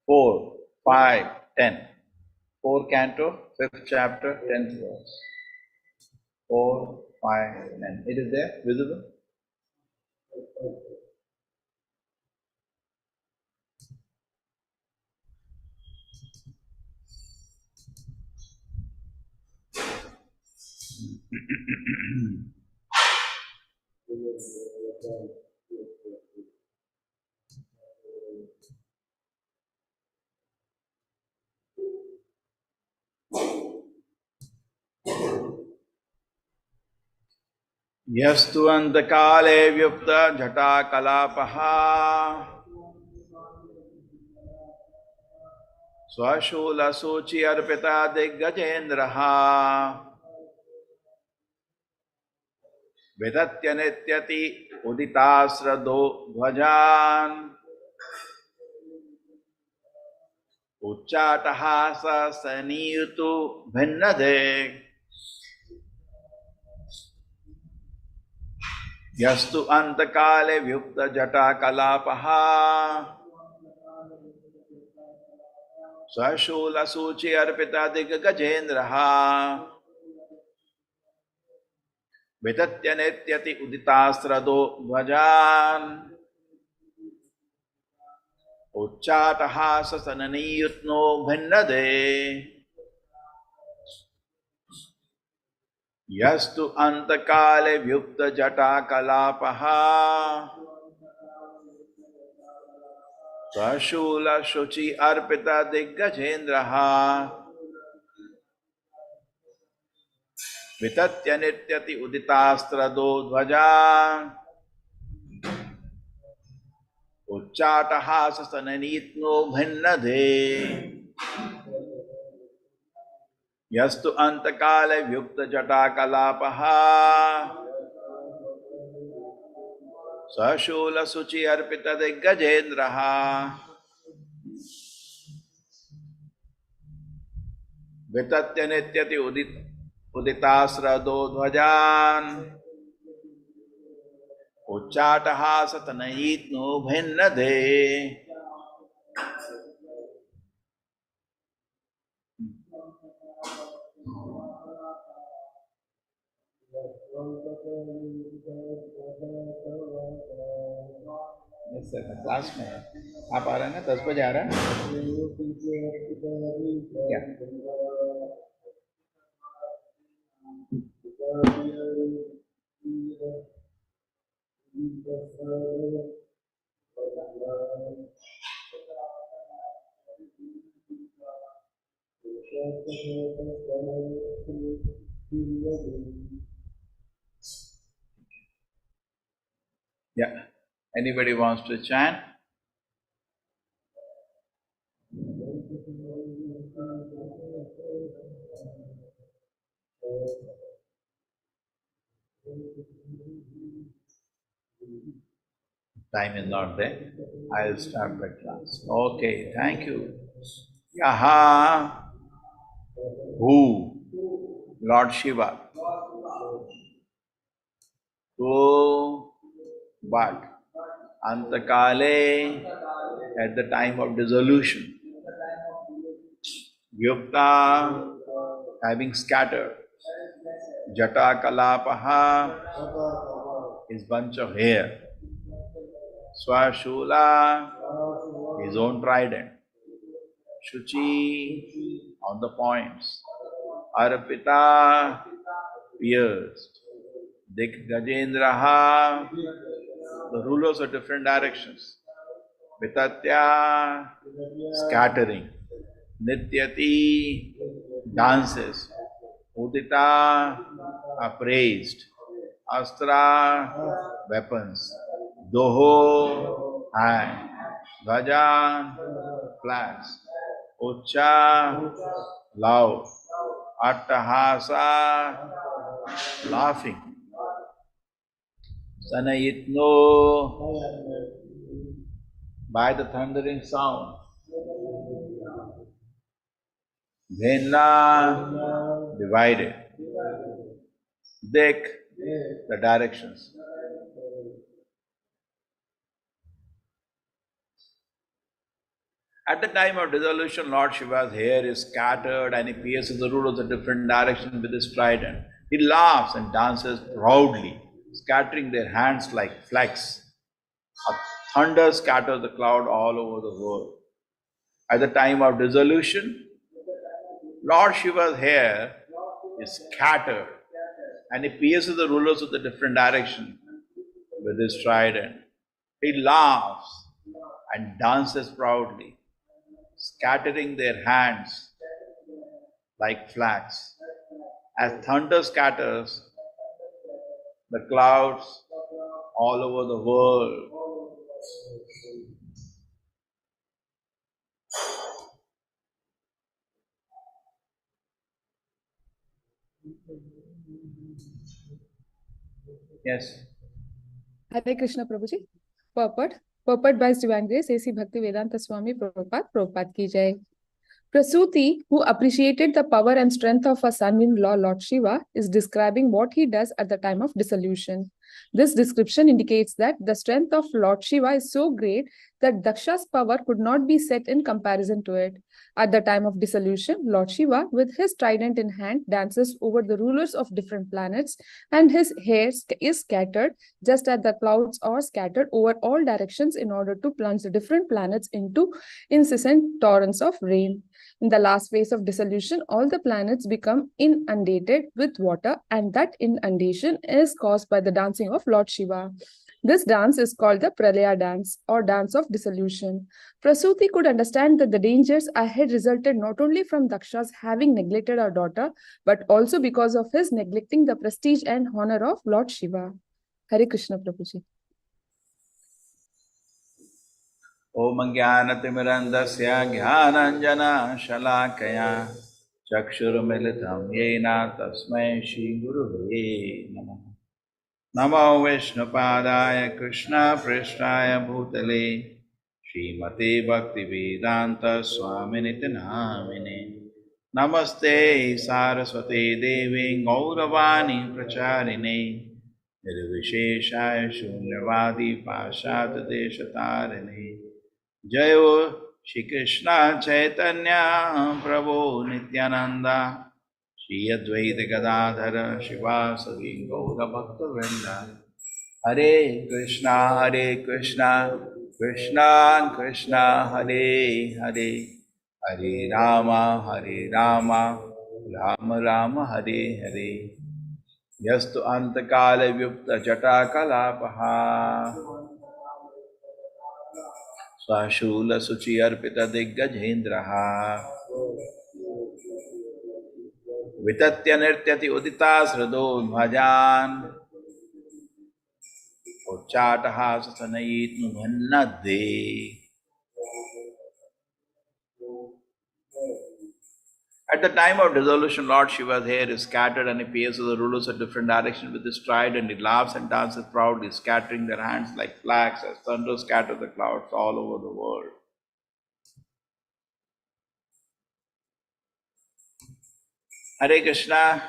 4, 5, 10. 4 canto, 5th chapter, 10th verse. 4, 5, 10. It is there, visible? Yastu andakale vyupta jata kalapaha swashula suchi arpita diggajendraha vedatya nityati uditasrado dhvajan uccatahasa saniyutu bhinnade yastu antakale vyupta jata kalapaha swashula suchi arpita diggajendraha vitatya nityati uditasrado dhvajan uccatahasa sananiyutno bhinnade yastu antakale vyupta jata kalapaha swashula shuchi arpita diggajendraha vitatya nityati uditasrado dhvajan uccatahasa sananiyutno bhinnade yastu antakale vyukta jata kalapaha sashula suchi arpita diggajendraha vitatya nityati uditasrado dhvajan uccatahasa sananiyutno bhinnade Yes, sir. Class में है आप आ रहे हैं ना 10 बजे आ रहे हैं क्या Yeah. Anybody wants to chant? Time is not there. I'll start the class. Okay, thank you. Yaha, who? Lord Shiva. Who? But Antakale, at the time of dissolution. Vyukta, having scattered. Jata Kalapaha, his bunch of hair. Swashula, his own trident. Shuchi, on the points. Arpita, pierced. Dik Gajendraha, the rulers of different directions. Vitatya, scattering. Nityati, dances. Udita, are praised. Astra, weapons. Doho, hand. Bhajan, flags. Ucha, loud. Attahasa, laughing. Sanayitno, by the thundering sound. Bhenla, divided. Dik, the directions. At the time of dissolution, Lord Shiva's hair is scattered and he pierces the rulers of different directions with his trident. He laughs and dances proudly, scattering their hands like flecks. A thunder scatters the cloud all over the world. At the time of dissolution, Lord Shiva's hair is scattered and he pierces the rulers of the different directions with his trident. He laughs and dances proudly, scattering their hands like flags. As thunder scatters the clouds all over the world. Yes. Hare Krishna Prabhuji. Purport by His Divine Grace A.C. Bhakti Vedanta Swami Prabhupada ki jai. Prasuti, who appreciated the power and strength of her son-in-law Lord Shiva, is describing what he does at the time of dissolution. This description indicates that the strength of Lord Shiva is so great that Daksha's power could not be set in comparison to it. At the time of dissolution, Lord Shiva, with his trident in hand, dances over the rulers of different planets, and his hair is scattered just as the clouds are scattered over all directions in order to plunge the different planets into incessant torrents of rain. In the last phase of dissolution, all the planets become inundated with water, and that inundation is caused by the dancing of Lord Shiva. This dance is called the Pralaya dance or dance of dissolution. Prasuti could understand that the dangers ahead resulted not only from Daksha's having neglected her daughter, but also because of his neglecting the prestige and honor of Lord Shiva. Hare Krishna Prabhuji. Om Jnanatimirandasya Jnananjana Shalakaya Chakshurumilitam Yena Tasmai Shri Gurave Namah. Namo Vishnupadaya Krishna Prishtaya Bhutale Srimate Bhaktivedanta Swaminiti Namine Namaste Saraswate Devi Gauravani Pracharine Nirvisheshaya Shunyavadi Pashad Deshatarine Jayo Shri Krishna Chaitanya Prabhu Nityananda Shri Advaita Gadadhara Shivasadi Gaura Bhakta Vrinda Hare Krishna Krishna Krishna Hare Hare Hare Rama Rama Rama Hare Hare Yastu Antakala Vyupta Jata Kalapaha Swashula Suchi Arpita Diggajhendraha Vitatya Nirtyati Udita Srado Bhajan Uchataha Sasanayit Numanade. At the time of dissolution, Lord Shiva's hair is scattered and he pierces the rulers of different directions with his stride, and he laughs and dances proudly, scattering their hands like flags as thunder scatters the clouds all over the world. Hare Krishna.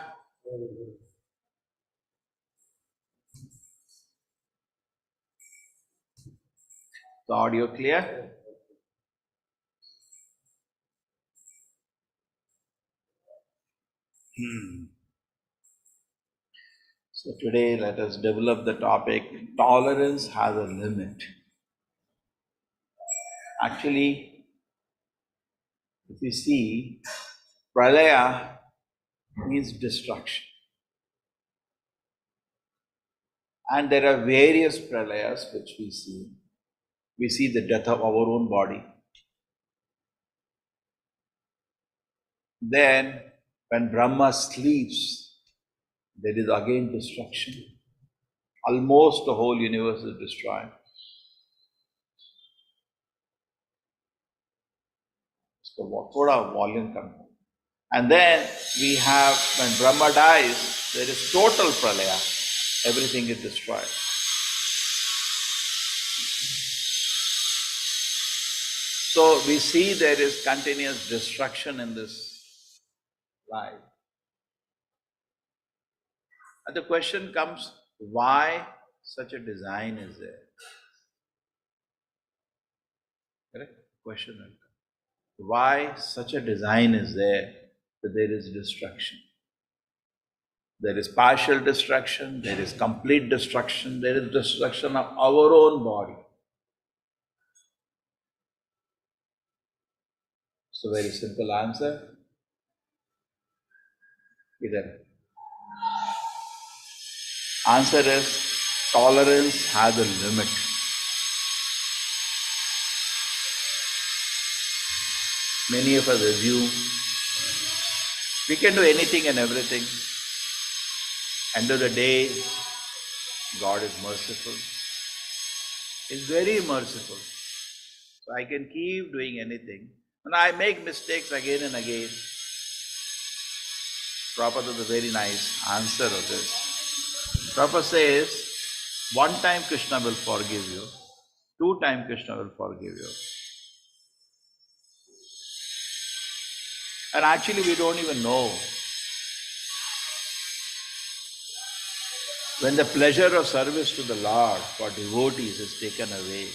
The audio clear? So today let us develop the topic, tolerance has a limit. Actually, if you see, pralaya means destruction. And there are various pralayas which we see. We see the death of our own body. Then, when Brahma sleeps, there is again destruction. Almost the whole universe is destroyed. So, thoda volume comes. And then we have, when Brahma dies, there is total pralaya. Everything is destroyed. So we see there is continuous destruction in this life. And the question comes, why such a design is there? Correct? Question will come. Why such a design is there that there is destruction? There is partial destruction, there is complete destruction, there is destruction of our own body. So very simple answer. Either answer is tolerance has a limit. Many of us assume we can do anything and everything. End of the day, God is merciful. He's very merciful. So I can keep doing anything. And I make mistakes again and again. Prabhupada has a very nice answer of this. Prabhupada says, one time Krishna will forgive you, two times Krishna will forgive you. And actually we don't even know. When the pleasure of service to the Lord for devotees is taken away,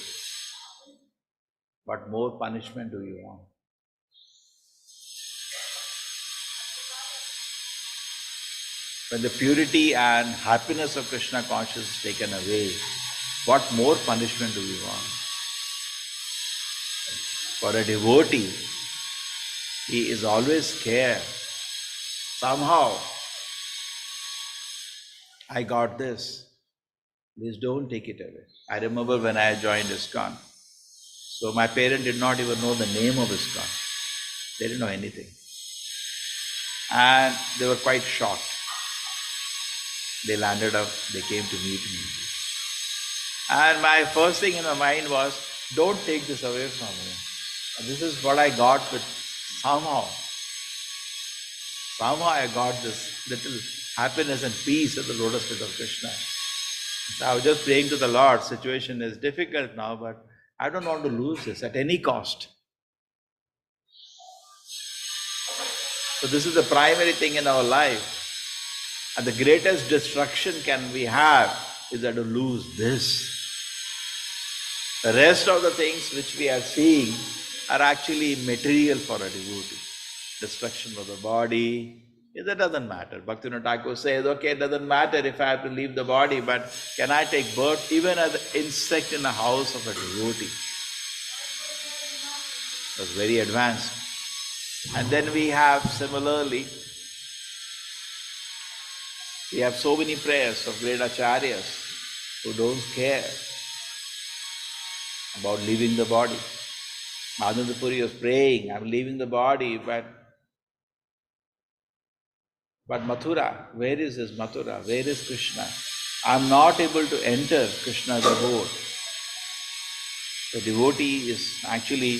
what more punishment do you want? When the purity and happiness of Krishna consciousness is taken away, what more punishment do we want? For a devotee, he is always scared. Somehow, I got this. Please don't take it away. I remember when I joined ISKCON. So my parents did not even know the name of ISKCON. They didn't know anything. And they were quite shocked. They landed up, they came to meet me. And my first thing in my mind was, don't take this away from me. This is what I got, but somehow I got this little happiness and peace at the lotus feet of Krishna. So I was just praying to the Lord, situation is difficult now, but I don't want to lose this at any cost. So this is the primary thing in our life. And the greatest destruction can we have is that to lose this. The rest of the things which we are seeing are actually material for a devotee. Destruction of the body, that doesn't matter. Bhaktivinoda Thakur says, okay, it doesn't matter if I have to leave the body, but can I take birth even as an insect in the house of a devotee? That's very advanced. And then we have similarly, we have so many prayers of great acharyas who don't care about leaving the body. Madhavendra Puri was praying, I'm leaving the body, but Mathura, where is this Mathura? Where is Krishna? I'm not able to enter Krishna's abode. The devotee is actually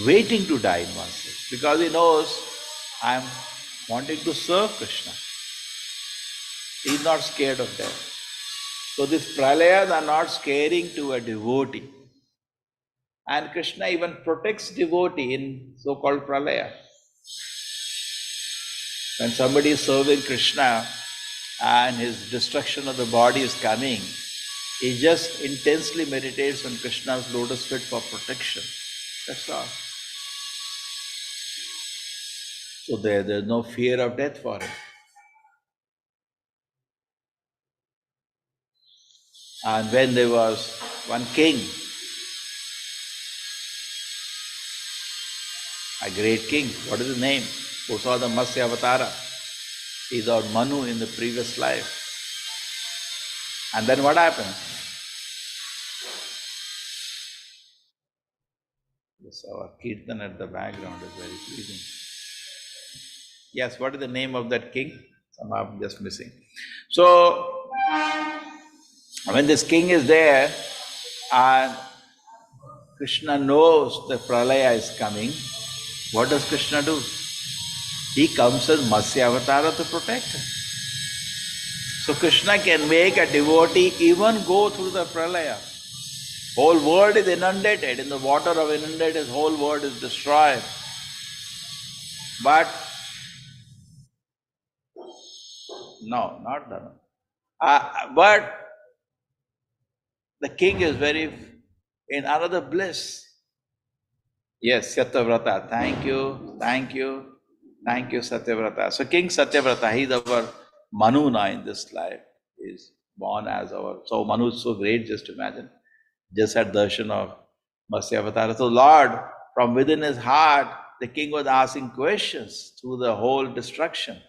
waiting to die in oneself because he knows I'm wanting to serve Krishna. He's not scared of death. So these pralayas are not scaring to a devotee. And Krishna even protects devotee in so-called pralaya. When somebody is serving Krishna and his destruction of the body is coming, he just intensely meditates on Krishna's lotus feet for protection. That's all. So there's no fear of death for him. And when there was one king, a great king, what is his name? Who saw the Matsya Avatara? He's our Manu in the previous life. And then what happened? This our kirtan at the background is very pleasing. Yes, what is the name of that king? Somehow I'm just missing. So, when this king is there and Krishna knows the pralaya is coming, what does Krishna do? He comes as Matsya Avatara to protect him. So Krishna can make a devotee even go through the pralaya. Whole world is inundated. In the water of inundated, whole world is destroyed. But no, not that. But the king is very in another bliss. Yes, Satyavrata. Thank you, thank you, thank you, Satyavrata. So King Satyavrata, he's our Manu now in this life. He's born as our. So Manu is so great, just imagine. Just had darshan of Matsya Avatara. So Lord, from within his heart, the king was asking questions through the whole destruction.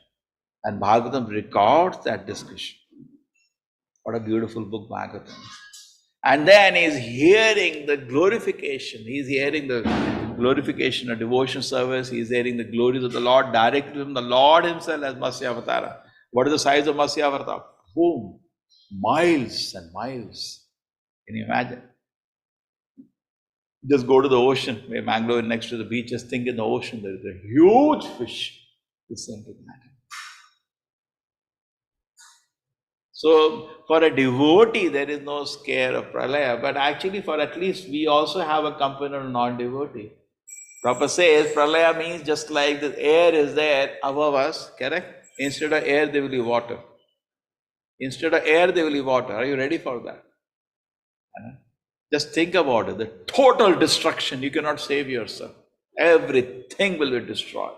And Bhagavatam records that discussion. What a beautiful book Bhagavatam. And then he's hearing the glorification. He's hearing the glorification of devotion service. He's hearing the glories of the Lord directly from the Lord himself as Matsya Avatara. What is the size of Matsya Avatara? Boom! Miles and miles. Can you imagine? Just go to the ocean, where Mangalore next to the beach, just think in the ocean, there is a huge fish. Listen to that. So, for a devotee, there is no scare of pralaya, but actually, for at least we also have a company of non-devotee. Prabhupada says pralaya means just like the air is there above us, correct? Instead of air, there will be water. Instead of air, there will be water. Are you ready for that? Just think about it. The total destruction, you cannot save yourself. Everything will be destroyed.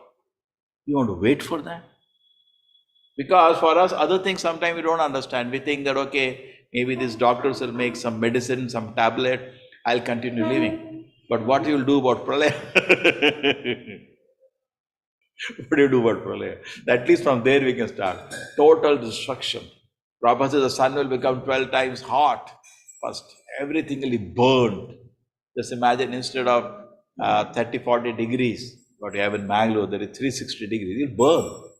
You want to wait for that? Because for us, other things sometimes we don't understand. We think that, okay, maybe these doctors will make some medicine, some tablet, I'll continue living. But what you will do about pralaya? What do you do about pralaya? At least from there we can start. Total destruction. Prabhupada says the sun will become 12 times hot. First, everything will be burned. Just imagine instead of 30, 40 degrees, what you have in Mangalore, there is 360 degrees. It will burn.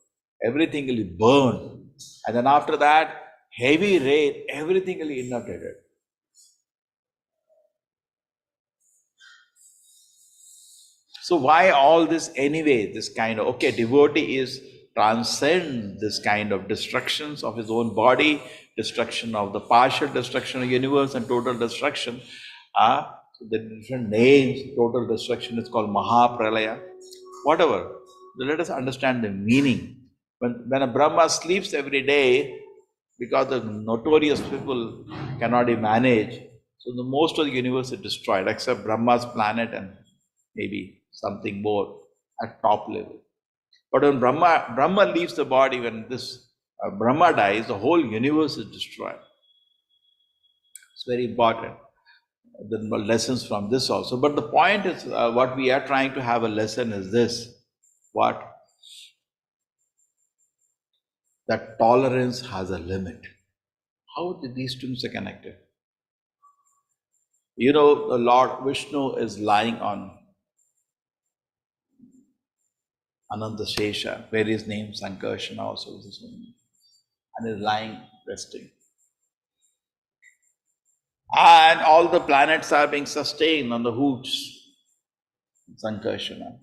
Everything will be burned. And then after that, heavy rain, everything will be inundated. So why all this anyway? This kind of, okay, devotee is transcend this kind of destructions of his own body, destruction of the partial destruction of the universe and total destruction. So the different names, total destruction is called Mahapralaya. Whatever. So let us understand the meaning. When a Brahma sleeps every day, because the notorious people cannot be managed, so the most of the universe is destroyed, except Brahma's planet and maybe something more at top level. But when Brahma leaves the body, when this Brahma dies, the whole universe is destroyed. It's very important. The lessons from this also. But the point is, what we are trying to have a lesson is this. What? That tolerance has a limit. How these things are connected? You know, the Lord Vishnu is lying on Ananta Shesha, various names, Sankarsana also is his own name, and is lying, resting. And all the planets are being sustained on the hoots, Sankarsana.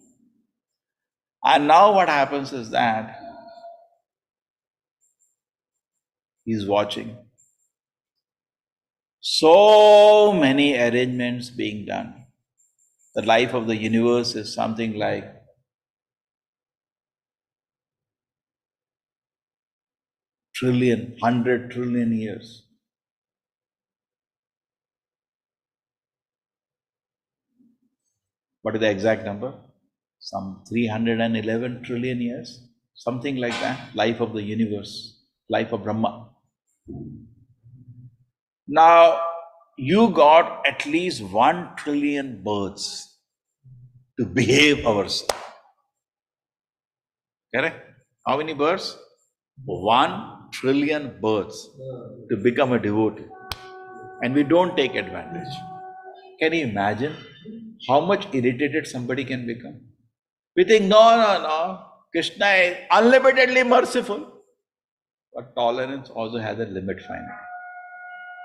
And now what happens is that he's watching. So many arrangements being done. The life of the universe is something like trillion, 100 trillion years. What is the exact number? Some 311 trillion years, something like that. Life of the universe, life of Brahma. Now, you got at least 1 trillion births to behave ourselves. Correct? How many births? 1 trillion births to become a devotee. And we don't take advantage. Can you imagine how much irritated somebody can become? We think, no. Krishna is unlimitedly merciful, but tolerance also has a limit finally.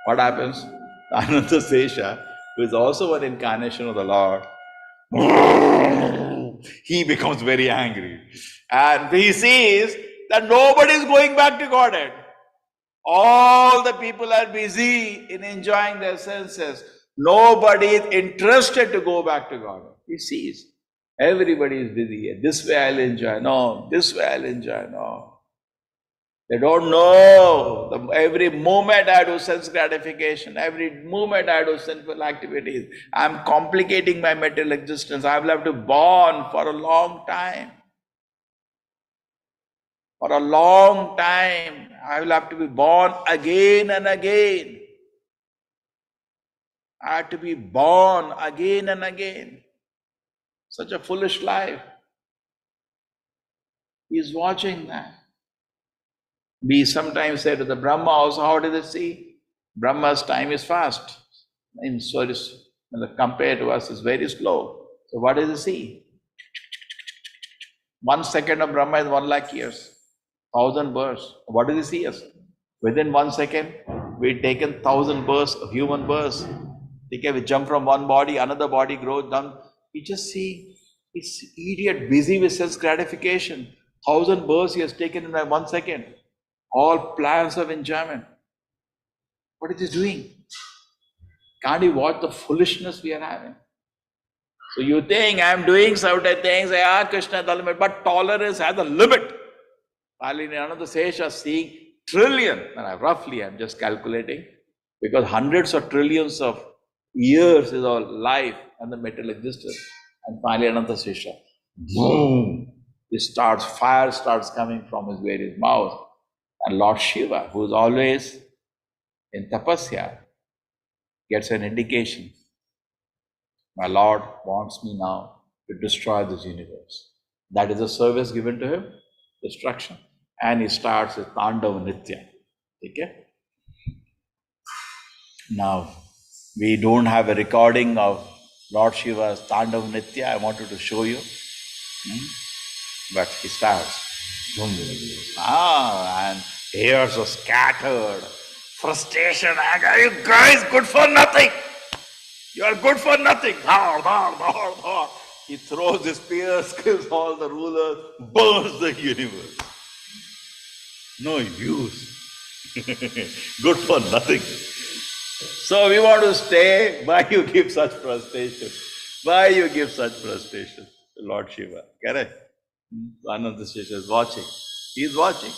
What happens? Ananta Sesha, who is also an incarnation of the Lord, he becomes very angry. And he sees that nobody is going back to Godhead. All the people are busy in enjoying their senses. Nobody is interested to go back to God. He sees everybody is busy. This way I'll enjoy. No, this way I'll enjoy. No. They don't know. Every moment I do sense gratification, every moment I do sinful activities, I'm complicating my material existence. I will have to born for a long time. For a long time, I will have to be born again and again. I have to be born again and again. Such a foolish life. He is watching that. We sometimes say to the Brahma also, how does it see? Brahma's time is fast. And so it is, compared to us, is very slow. So what does it see? 1 second of Brahma is 1 lakh years. 1,000 births. What does he see us? Within 1 second, we've taken 1,000 births of human births. Okay, we jump from one body, another body grows down. You just see this idiot busy with sense gratification. 1,000 births he has taken in 1 second. All plans of enjoyment. What is he doing? Can't you watch the foolishness we are having? So you think I'm doing certain things, Krishna, but tolerance has a limit. Another Sesha seeing trillion, and roughly I'm just calculating, because hundreds of trillions of years is our life and the material existence. And finally Ananta Sesha, boom, fire starts coming from his various mouths. And Lord Shiva, who is always in tapasya, gets an indication. My Lord wants me now to destroy this universe. That is a service given to him, destruction. And he starts with Tandav Nitya. Okay? Now, we don't have a recording of Lord Shiva's Tandav Nitya. I wanted to show you. But he starts. And hairs are scattered. Frustration, anger. You guys good for nothing. You are good for nothing. He throws his spears, kills all the rulers, burns the universe. No use. Good for nothing. So we want to stay. Why you give such frustration? Why you give such frustration? Lord Shiva. Correct? Ananta Sesha is watching. He is watching.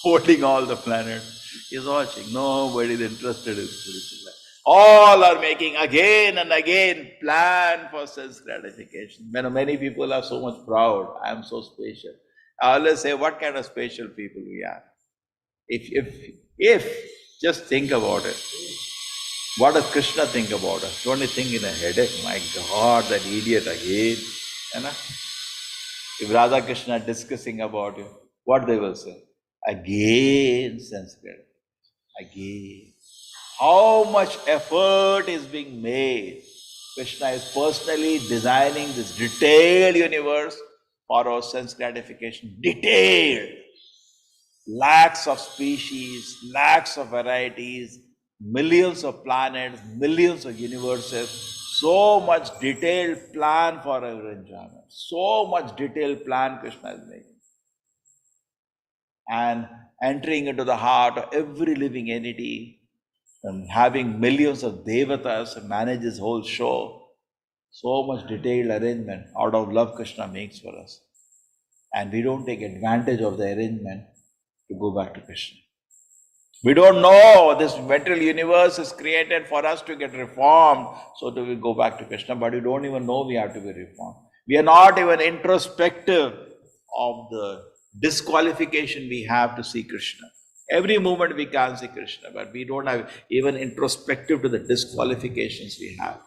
Holding all the planets. He is watching. Nobody is interested in spiritual life. All are making again and again plan for sense gratification. Many people are so much proud. I am so special. I always say, what kind of special people we are? If just think about it. What does Krishna think about us? Don't you think in a headache? My God, that idiot again. You know? If Radha Krishna are discussing about you, what they will say? Again, sense gratification. Again. How much effort is being made? Krishna is personally designing this detailed universe for our sense gratification. Detailed. Lakhs of species, lakhs of varieties, millions of planets, millions of universes. So much detailed plan for our enjoyment. So much detailed plan Krishna is making. And entering into the heart of every living entity, and having millions of devatas manage this whole show. So much detailed arrangement out of love Krishna makes for us. And we don't take advantage of the arrangement to go back to Krishna. We don't know this material universe is created for us to get reformed, so that we go back to Krishna, but we don't even know we have to be reformed. We are not even introspective of the disqualification we have to see Krishna. Every moment we can see Krishna, but we don't have even introspective to the disqualifications we have.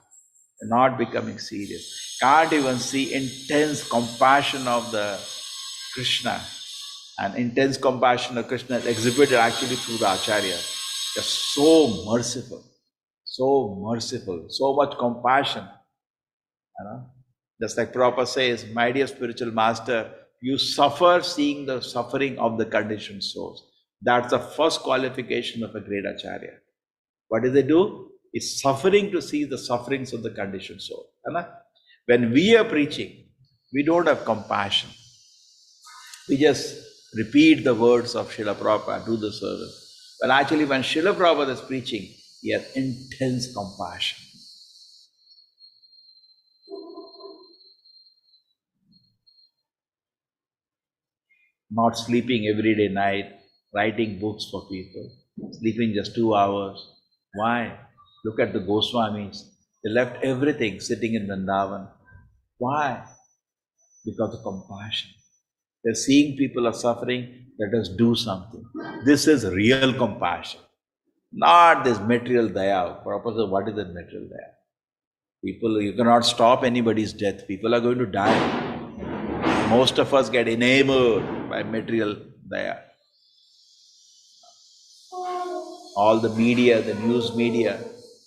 We're not becoming serious. Can't even see intense compassion of the Krishna. And intense compassion of Krishna is exhibited actually through the Acharya. They're so merciful, so much compassion. You know? Just like Prabhupada says, my dear spiritual master, You suffer seeing the suffering of the conditioned souls. That's the first qualification of a great Acharya. What do they do? It's suffering to see the sufferings of the conditioned soul. When we are preaching, we don't have compassion. We just repeat the words of Srila Prabhupada, do the service. But actually, when Srila Prabhupada is preaching, he has intense compassion. Not sleeping every day night, writing books for people, sleeping just 2 hours. Why? Look at the Goswamis. They left everything sitting in Vrindavan. Why? Because of compassion. They're seeing people are suffering, let us do something. This is real compassion. Not this material daya. Prabhupada said, what is that material daya? People, you cannot stop anybody's death. People are going to die. Most of us get enamored by material daya. All the media, the news media,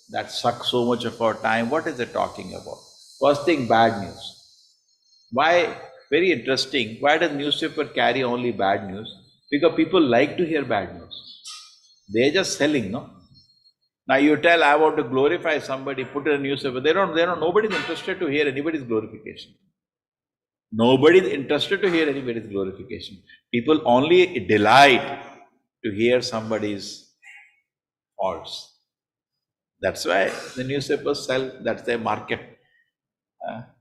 that sucks so much of our time. What is it talking about? First thing, bad news. Why? Very interesting. Why does newspaper carry only bad news? Because people like to hear bad news. They're just selling, no? Now you tell, I want to glorify somebody, put in a newspaper. Nobody's interested to hear anybody's glorification. Nobody's interested to hear anybody's glorification. People only delight to hear somebody's faults. That's why the newspapers sell, that's their market.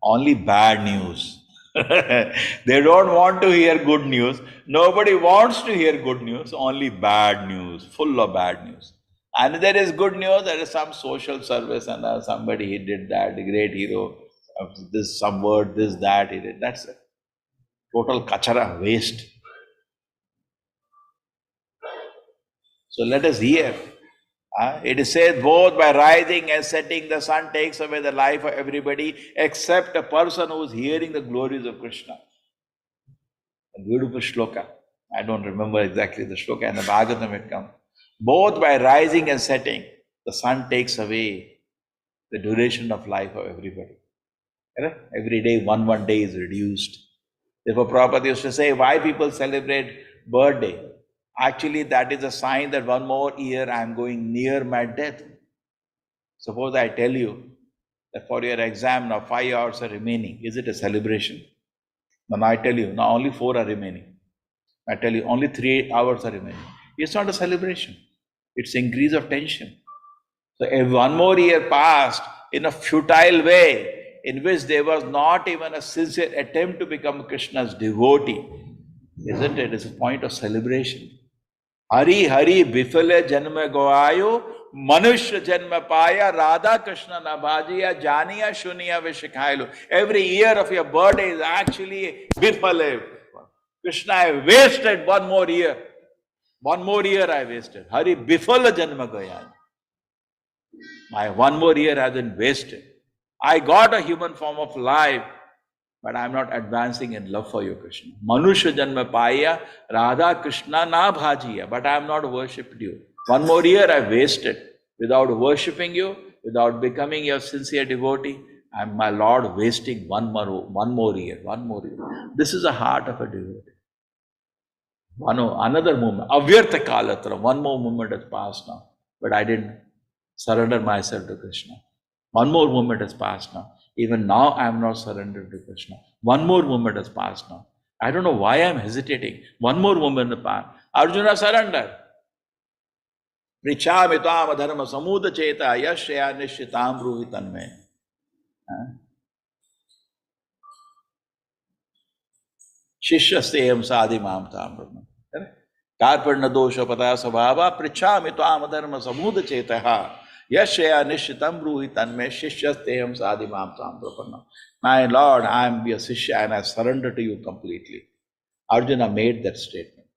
Only bad news. They don't want to hear good news. Nobody wants to hear good news, only bad news, full of bad news. And there is good news, there is some social service and somebody he did that, the great hero, this, some word, this, that, he did. That's it. Total kachara, waste. So let us hear. It is said, both by rising and setting, the sun takes away the life of everybody except a person who is hearing the glories of Krishna. A beautiful shloka. I don't remember exactly the shloka, and the Bhagavatam it comes. Both by rising and setting, the sun takes away the duration of life of everybody. Every day, one day is reduced. Therefore, Prabhupada used to say, why people celebrate birthday? Actually, that is a sign that one more year I am going near my death. Suppose I tell you that for your exam now 5 hours are remaining. Is it a celebration? Now I tell you, now only 4 are remaining. I tell you, only 3 hours are remaining. It's not a celebration. It's increase of tension. So if one more year passed in a futile way, in which there was not even a sincere attempt to become Krishna's devotee, isn't it? It's a point of celebration. Hari Hari Bifale Janma Goayo, Manushya Janma Paya, Radha Krishna Nabhajiya, Janiya Shuniya Vishikailu. Every year of your birthday is actually Bifale. Krishna, I wasted one more year. One more year I wasted. Hari Bifala Janma Goya. My one more year has been wasted. I got a human form of life, but I am not advancing in love for you, Krishna. Manushya Janma Paya, Radha Krishna na bhajiya, but I am not worshipped you. One more year I wasted without worshipping you, without becoming your sincere devotee. I am, my Lord, wasting one more year. This is the heart of a devotee. Another moment, avyartha kalatra, one more moment has passed now, but I didn't surrender myself to Krishna. One more moment has passed now. Even now I am not surrendered to Krishna. One more moment has passed now. I don't know why I am hesitating. One more moment has passed. Arjuna, surrender. Prichami tvam dharma samuda cheta yashya nishitam bruhi tanme. Shishyasteyam sadhimam tam brahma. Karparna dosha pataya sabhava prichami tvam dharma samuda cheta yashya nishitam bruhi tanme shishyasteyam sadhimam tam brahma. My Lord, I am your Sishya and I surrender to you completely. Arjuna made that statement.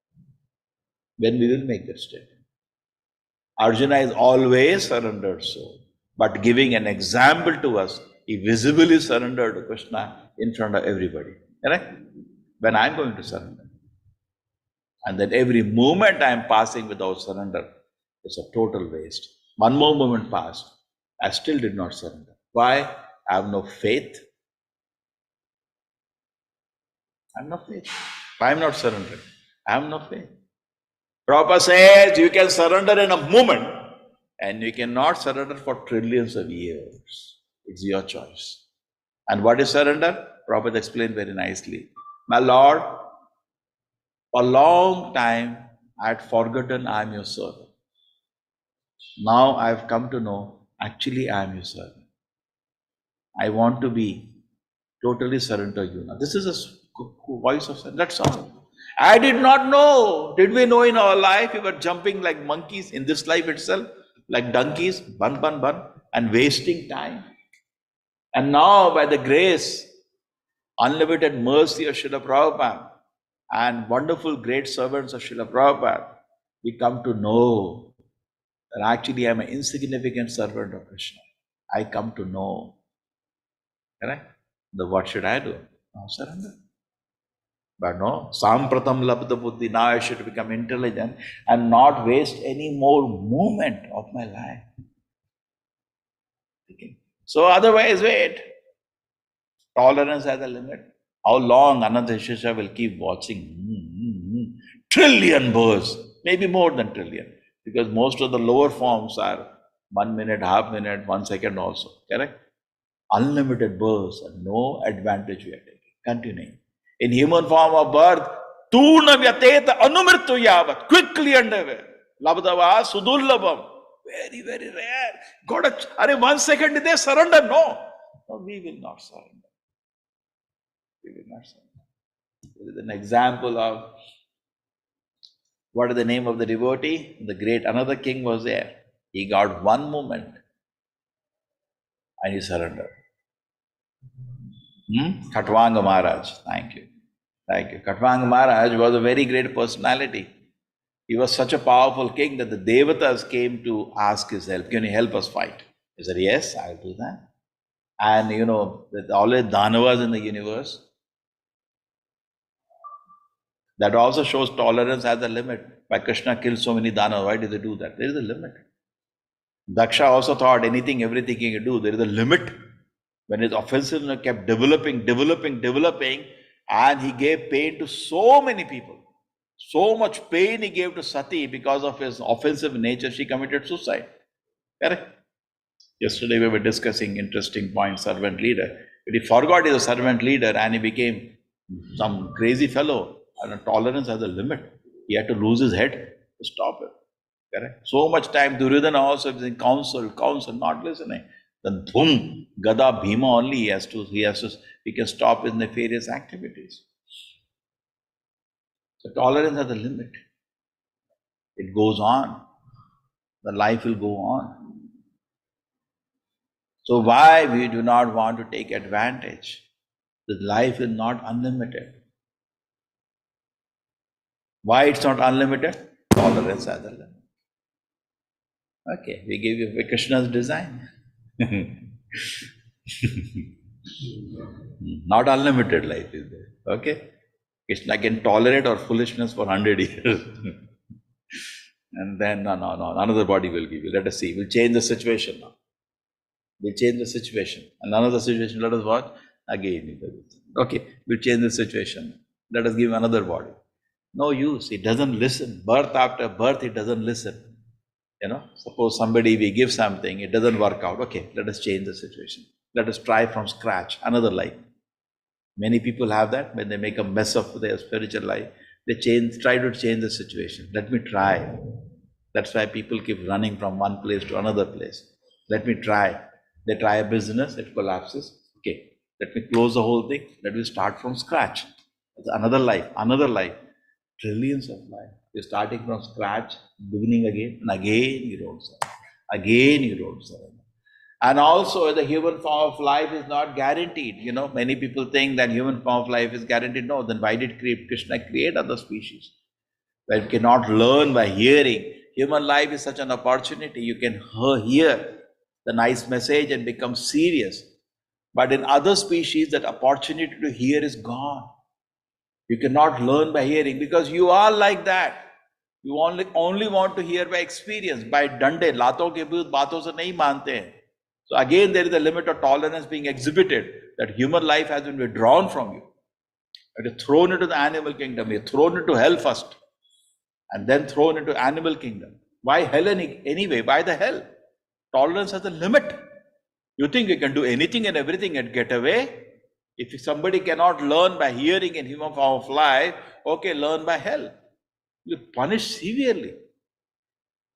When we will make that statement? Arjuna is always surrendered soul, but giving an example to us, he visibly surrendered to Krishna in front of everybody. Correct? When I am going to surrender. And then every moment I am passing without surrender is a total waste. One more moment passed, I still did not surrender. Why? I have no faith. I have no faith. I am not surrendering. I have no faith. Prabhupada says you can surrender in a moment and you cannot surrender for trillions of years. It's your choice. And what is surrender? Prabhupada explained very nicely. My Lord, for a long time I had forgotten I am your servant. Now I have come to know actually I am your servant. I want to be totally surrender you now. This is a voice of surrender. That's all. I did not know. Did we know in our life we were jumping like monkeys in this life itself, like donkeys, bun, and wasting time? And now by the grace, unlimited mercy of Srila Prabhupada and wonderful great servants of Srila Prabhupada, we come to know that actually I am an insignificant servant of Krishna. I come to know. Correct? What should I do? Now surrender. But no, sampratam labdha buddhi, now I should become intelligent and not waste any more moment of my life. Okay. So otherwise, wait. Tolerance has a limit. How long Ananta Shisha will keep watching? Trillion births, maybe more than trillion. Because most of the lower forms are 1 minute, half minute, 1 second also. Correct? Unlimited births and no advantage we are taking. Continuing. In human form of birth, Turna Vyateta Anumritu Yavat, quickly underway. Labdava Sudullabam. Very, very rare. God, are 1 second did they surrender? No. No, we will not surrender. We will not surrender. There is an example of what is the name of the devotee? The great another king was there. He got one moment and he surrendered. Khatwanga Maharaj, thank you. Thank you. Khatwanga Maharaj was a very great personality. He was such a powerful king that the Devatas came to ask his help. Can you help us fight? He said, yes, I'll do that. And you know, there's always Danavas in the universe. That also shows tolerance has a limit. Why Krishna killed so many Danavas? Why did they do that? There is a limit. Daksha also thought anything, everything he could do. There is a limit. When his offensiveness kept developing, and he gave pain to so many people. So much pain he gave to Sati because of his offensive nature, she committed suicide. Correct? Yesterday we were discussing interesting point, servant leader. But he forgot he's a servant leader and he became some crazy fellow. And tolerance has a limit. He had to lose his head to stop it. Correct? So much time Duryodhana also is in counsel, not listening. Then boom, Gada Bhima only he can stop his nefarious activities. So tolerance has a limit. It goes on. The life will go on. So why we do not want to take advantage? The life is not unlimited. Why it's not unlimited? Tolerance has a limit. Okay, we give you Krishna's design. Not unlimited life is there. Okay? Krishna can tolerate our foolishness for 100 years. And then, no, another body will give you. Let us see. We'll change the situation now. We'll change the situation. And another situation, let us what? Again. Okay, we'll change the situation. Let us give another body. No use. He doesn't listen. Birth after birth, he doesn't listen. You know, suppose somebody, we give something, it doesn't work out. Okay, let us change the situation. Let us try from scratch, another life. Many people have that when they make a mess of their spiritual life. They try to change the situation. Let me try. That's why people keep running from one place to another place. Let me try. They try a business, it collapses. Okay, let me close the whole thing. Let me start from scratch. It's another life. Trillions of life. You're starting from scratch, beginning again, and again you don't surrender. Again you don't surrender. And also the human form of life is not guaranteed. You know, many people think that human form of life is guaranteed. No, then why did Krishna create other species? Where you cannot learn by hearing. Human life is such an opportunity. You can hear the nice message and become serious. But in other species, that opportunity to hear is gone. You cannot learn by hearing because you are like that. You only want to hear by experience, by dande, lato ke bhut baaton se nahi mante hain. So again, there is a limit of tolerance being exhibited, that human life has been withdrawn from you. But you're thrown into the animal kingdom. You're thrown into hell first, and then thrown into animal kingdom. Why hell anyway? Why the hell? Tolerance has a limit. You think you can do anything and everything and get away? If somebody cannot learn by hearing in human form of life, okay, learn by hell. You punish severely.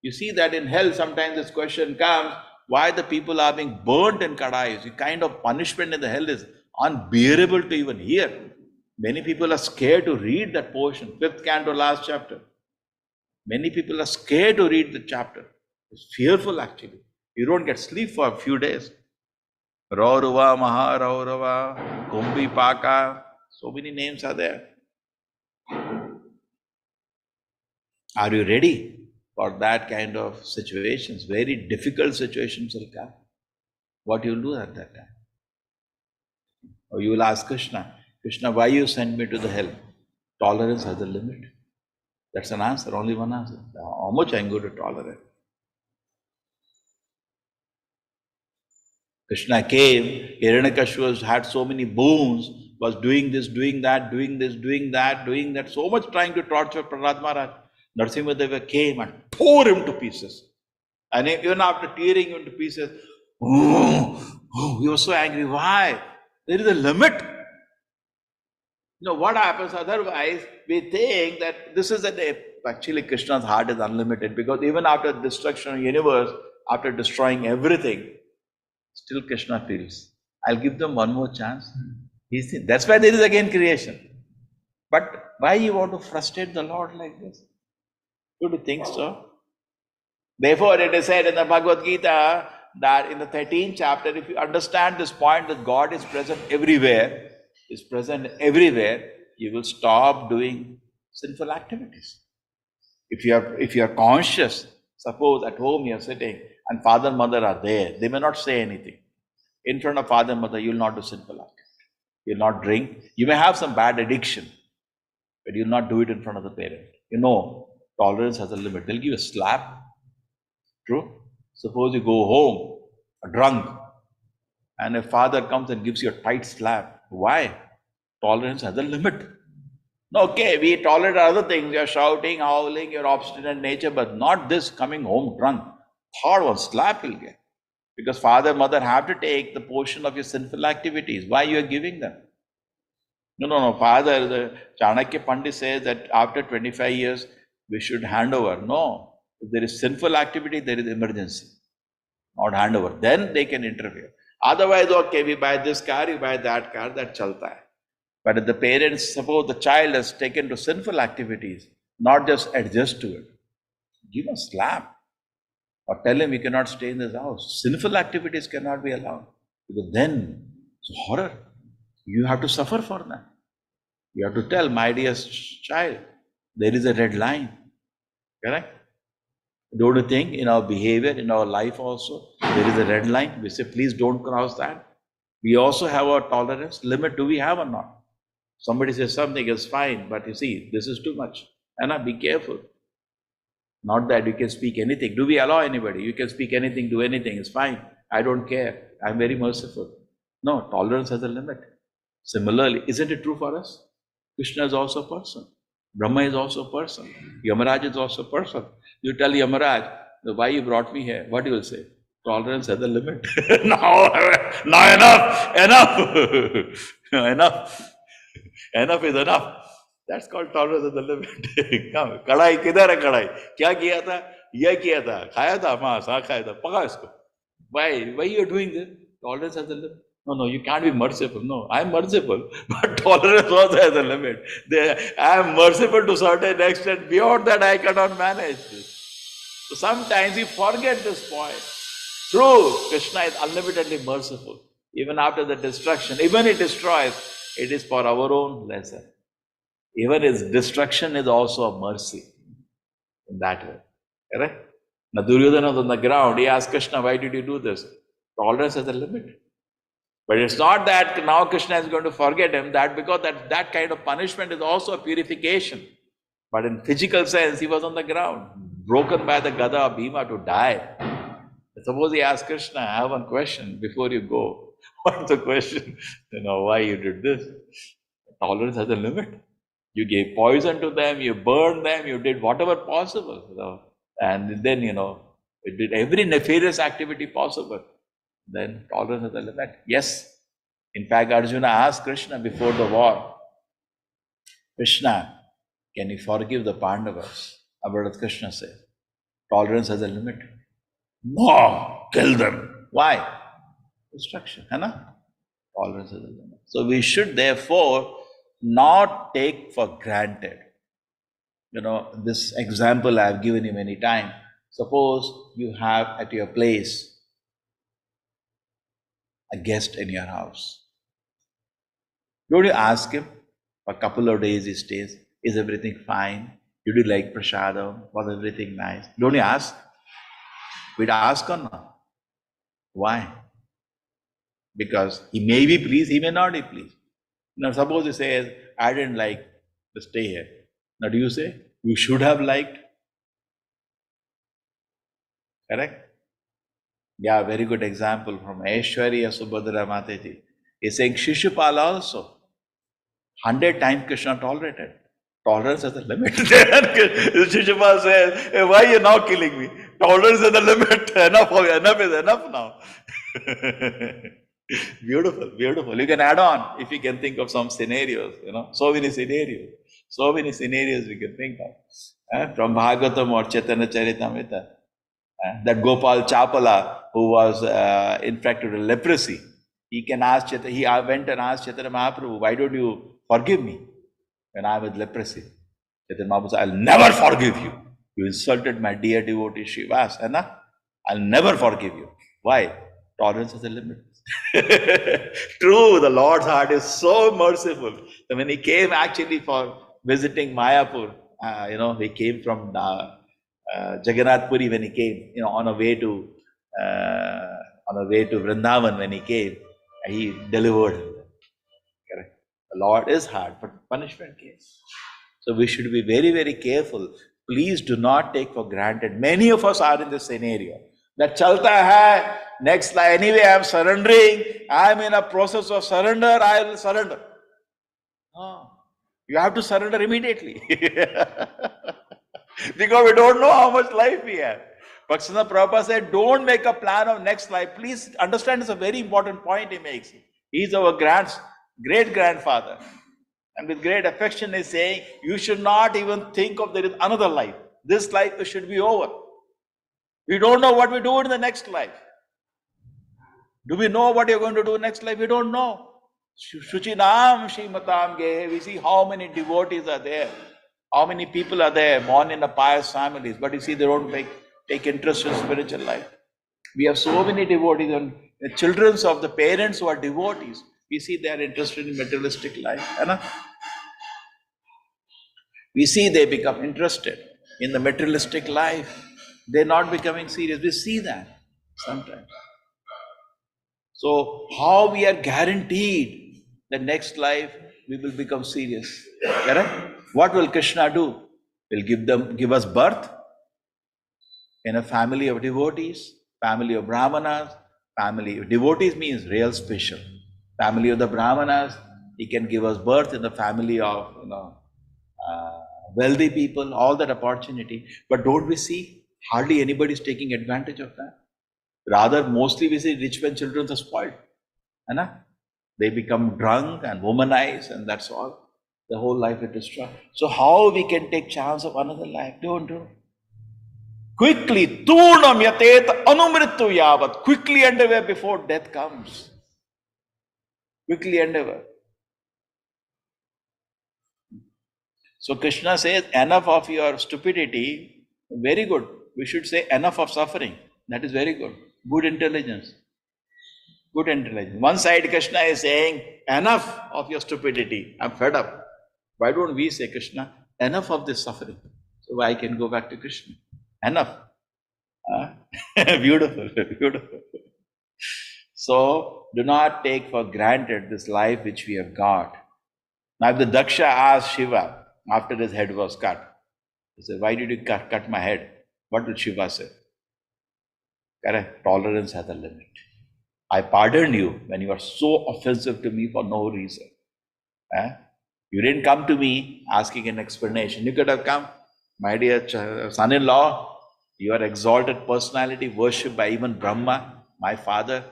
You see that in hell, sometimes this question comes, why the people are being burnt in kadais? The kind of punishment in the hell is unbearable to even hear. Many people are scared to read that portion, 5th canto, last chapter. Many people are scared to read the chapter. It's fearful actually. You don't get sleep for a few days. Raurava, Maharaurava, Kumbi Paka, so many names are there. Are you ready for that kind of situations? Very difficult situations will come. What you will do at that time? Or you will ask Krishna, Krishna, why you sent me to the hell? Tolerance has a limit. That's an answer, only one answer. How much I'm going to tolerate? Krishna came, Hiranyakashipu had so many boons, was doing this, doing that, doing this, doing that, so much trying to torture Prahlad Maharaj. Narasimhadeva came and tore him to pieces. And even after tearing him to pieces, he was so angry. Why? There is a limit. You know what happens otherwise? We think that this is a day. Actually, Krishna's heart is unlimited, because even after destruction of the universe, after destroying everything, still Krishna feels, I'll give them one more chance. That's why there is again creation. But why you want to frustrate the Lord like this? Do you think so? Therefore, it is said in the Bhagavad Gita that in the 13th chapter, if you understand this point that God is present everywhere, you will stop doing sinful activities. If you are conscious, suppose at home you are sitting and father and mother are there, they may not say anything. In front of father and mother, you will not do sinful activity. You will not drink. You may have some bad addiction, but you will not do it in front of the parent. You know, tolerance has a limit. They'll give you a slap. True? Suppose you go home drunk, and a father comes and gives you a tight slap. Why? Tolerance has a limit. Okay, we tolerate other things. You're shouting, howling, your obstinate nature, but not this coming home drunk. Third one, slap you'll get. Because father, mother have to take the portion of your sinful activities. Why you are giving them? No. Father, the Chanakya Pandit says that after 25 years, we should hand over. No. If there is sinful activity, there is emergency. Not hand over. Then they can interfere. Otherwise, okay, we buy this car, you buy that car, that chalta hai. But if the parents, suppose the child has taken to sinful activities, not just adjust to it, give a slap or tell him you cannot stay in this house. Sinful activities cannot be allowed, because then it's horror. You have to suffer for that. You have to tell, my dear child, there is a red line. Correct? Don't you think in our behavior, in our life also, there is a red line? We say, please don't cross that. We also have our tolerance limit. Do we have or not? Somebody says something is fine, but you see, this is too much. And be careful. Not that you can speak anything. Do we allow anybody? You can speak anything, do anything, it's fine. I don't care. I'm very merciful. No, tolerance has a limit. Similarly, isn't it true for us? Krishna is also a person. Brahma is also a person. Yamaraj is also a person. You tell Yamaraj, why you brought me here? What you will say? Tolerance has a limit. No, enough. Enough is enough. That's called tolerance at the limit. Come, kadai, kidhar hai kadai? Kya kiya tha? Ye kiya tha. Khaya tha? Maas, khaya tha. Paka isko. Why you are doing this? Tolerance has a limit. No, you can't be merciful. No, I am merciful, but tolerance also has a limit. I am merciful to certain extent. Beyond that, I cannot manage this. So sometimes we forget this point. True, Krishna is unlimitedly merciful. Even after the destruction, even it destroys, it is for our own lesson. Even his destruction is also a mercy in that way. Correct? Now Duryodhana was on the ground. He asked Krishna, why did you do this? Tolerance has a limit. But it's not that now Krishna is going to forget him, that because that kind of punishment is also a purification. But in physical sense, he was on the ground, broken by the Gada of Bhima to die. Suppose he asked Krishna, I have one question before you go. What's the question? Why you did this? tolerance has a limit. You gave poison to them, you burned them, you did whatever possible, and then, you did every nefarious activity possible. Then tolerance has a limit. Yes. In fact, Arjuna asked Krishna before the war, Krishna, can you forgive the Pandavas? What does Krishna say? Tolerance has a limit. No, kill them. Why? Destruction, tolerance has a limit. So we should therefore not take for granted. This example I have given you many times. Suppose you have at your place a guest in your house. Don't you ask him for a couple of days he stays, is everything fine? Did you like prasadam? Was everything nice? Don't you ask? We'd ask or not? Why? Because he may be pleased, he may not be pleased. Now suppose he says, I didn't like to stay here. Now do you say, you should have liked? Correct? Yeah, very good example from Aishwarya Subhadra Mataji. He's saying Shishupala also. 100 times Krishna tolerated. Tolerance has a limit. Shishupala says, hey, why are you now killing me? Tolerance has a limit. Enough is enough now. Beautiful, beautiful. You can add on if you can think of some scenarios, so many scenarios. So many scenarios we can think of. From Bhagavatam or Chaitanya Charitamrita. That Gopal Chapala, who was infected with leprosy, he went and asked Chaitanya Mahaprabhu, why don't you forgive me when I was leprosy? Chaitanya Mahaprabhu said, I'll never forgive you. You insulted my dear devotee Shiva. I'll never forgive you. Why? Tolerance has a limit. True, the Lord's heart is so merciful. So when he came actually for visiting Mayapur, he came from Jagannath Puri when he came, on a way to Vrindavan when he came, he delivered him. Correct. The Lord is hard, but punishment came. So we should be very, very careful. Please do not take for granted. Many of us are in this scenario. That chalta hai, next life, anyway I am surrendering, I am in a process of surrender, I will surrender. No. You have to surrender immediately. Because we don't know how much life we have. Bhaktivinoda Prabhupada said, don't make a plan of next life. Please understand, it's a very important point he makes. He's our great-grandfather. And with great affection he's saying, you should not even think of there is another life. This life should be over. We don't know what we do in the next life. Do we know what you're going to do next life? We don't know. Shuchinam Shrimatam Gehe. We see how many devotees are there. How many people are there born in the pious families, but you see they don't take interest in spiritual life. We have so many devotees and the children of the parents who are devotees. We see they are interested in materialistic life. We see they become interested in the materialistic life. They're not becoming serious. We see that sometimes. So how we are guaranteed the next life we will become serious? Correct? What will Krishna do? He'll give us birth in a family of devotees, family of Brahmanas. Family of devotees means real special. Family of the Brahmanas, he can give us birth in the family of wealthy people, all that opportunity. But don't we see hardly anybody is taking advantage of that? Rather, mostly we see rich men children are spoiled. They become drunk and womanized, and that's all. The whole life is destroyed. So how we can take chance of another life? Don't do. Quickly, turnam yatet anumrittu yavat. Quickly endeavor before death comes. Quickly endeavor. So Krishna says, enough of your stupidity. Very good. We should say enough of suffering. That is very good. Good intelligence. Good intelligence. One side Krishna is saying, enough of your stupidity. I'm fed up. Why don't we say, Krishna, enough of this suffering, so I can go back to Krishna? Enough. Beautiful, beautiful. So, do not take for granted this life which we have got. Now, if the Daksha asked Shiva after his head was cut, he said, why did you cut my head? What did Shiva say? Correct. Tolerance has a limit. I pardoned you when you are so offensive to me for no reason. You didn't come to me asking an explanation. You could have come, my dear son-in-law, you are exalted personality, worshipped by even Brahma, my father.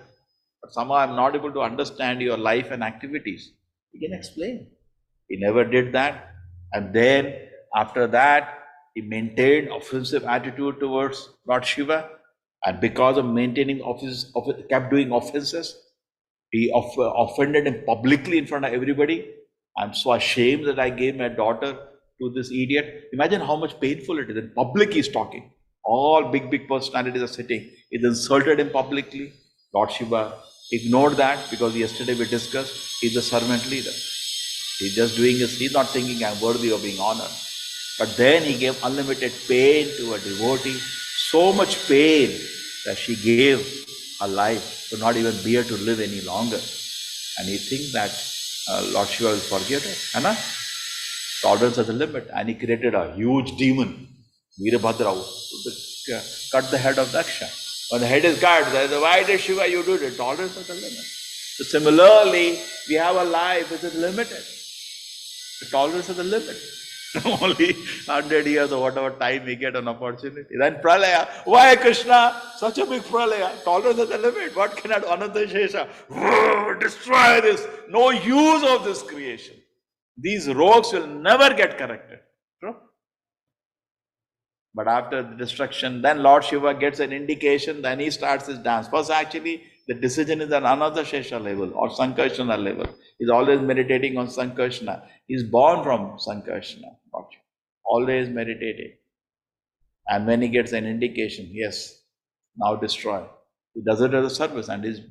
But somehow I'm not able to understand your life and activities. He can explain. He never did that. And then after that, he maintained offensive attitude towards Lord Shiva. And because of maintaining kept doing offenses, he offended him publicly in front of everybody. I'm so ashamed that I gave my daughter to this idiot. Imagine how much painful it is. In public he's talking. All big personalities are sitting. He insulted him publicly. Lord Shiva ignored that because yesterday we discussed he's a servant leader. He's just doing his, he's not thinking I'm worthy of being honored. But then he gave unlimited pain to a devotee, so much pain that she gave her life to not even bear to live any longer. And he thinks that Lord Shiva will forgive it. Anna? Tolerance has a limit. And he created a huge demon, Veerabhadra, to cut the head of Daksha. When the head is cut, why did Shiva you do it? Tolerance has a limit. So similarly, we have a life which is limited. The tolerance has a limit. Only 100 years or whatever time we get an opportunity. Then pralaya. Why Krishna? Such a big pralaya. Tolerance has a limit. What cannot Ananta Shesha? Destroy this. No use of this creation. These rogues will never get corrected. True? But after the destruction, then Lord Shiva gets an indication, then he starts his dance. First, actually, the decision is on another Shesha level or Sankarshana level. He's always meditating on Sankarshana. He's born from Sankarshana. Always meditating. And when he gets an indication, yes, now destroy. He does it as a service and he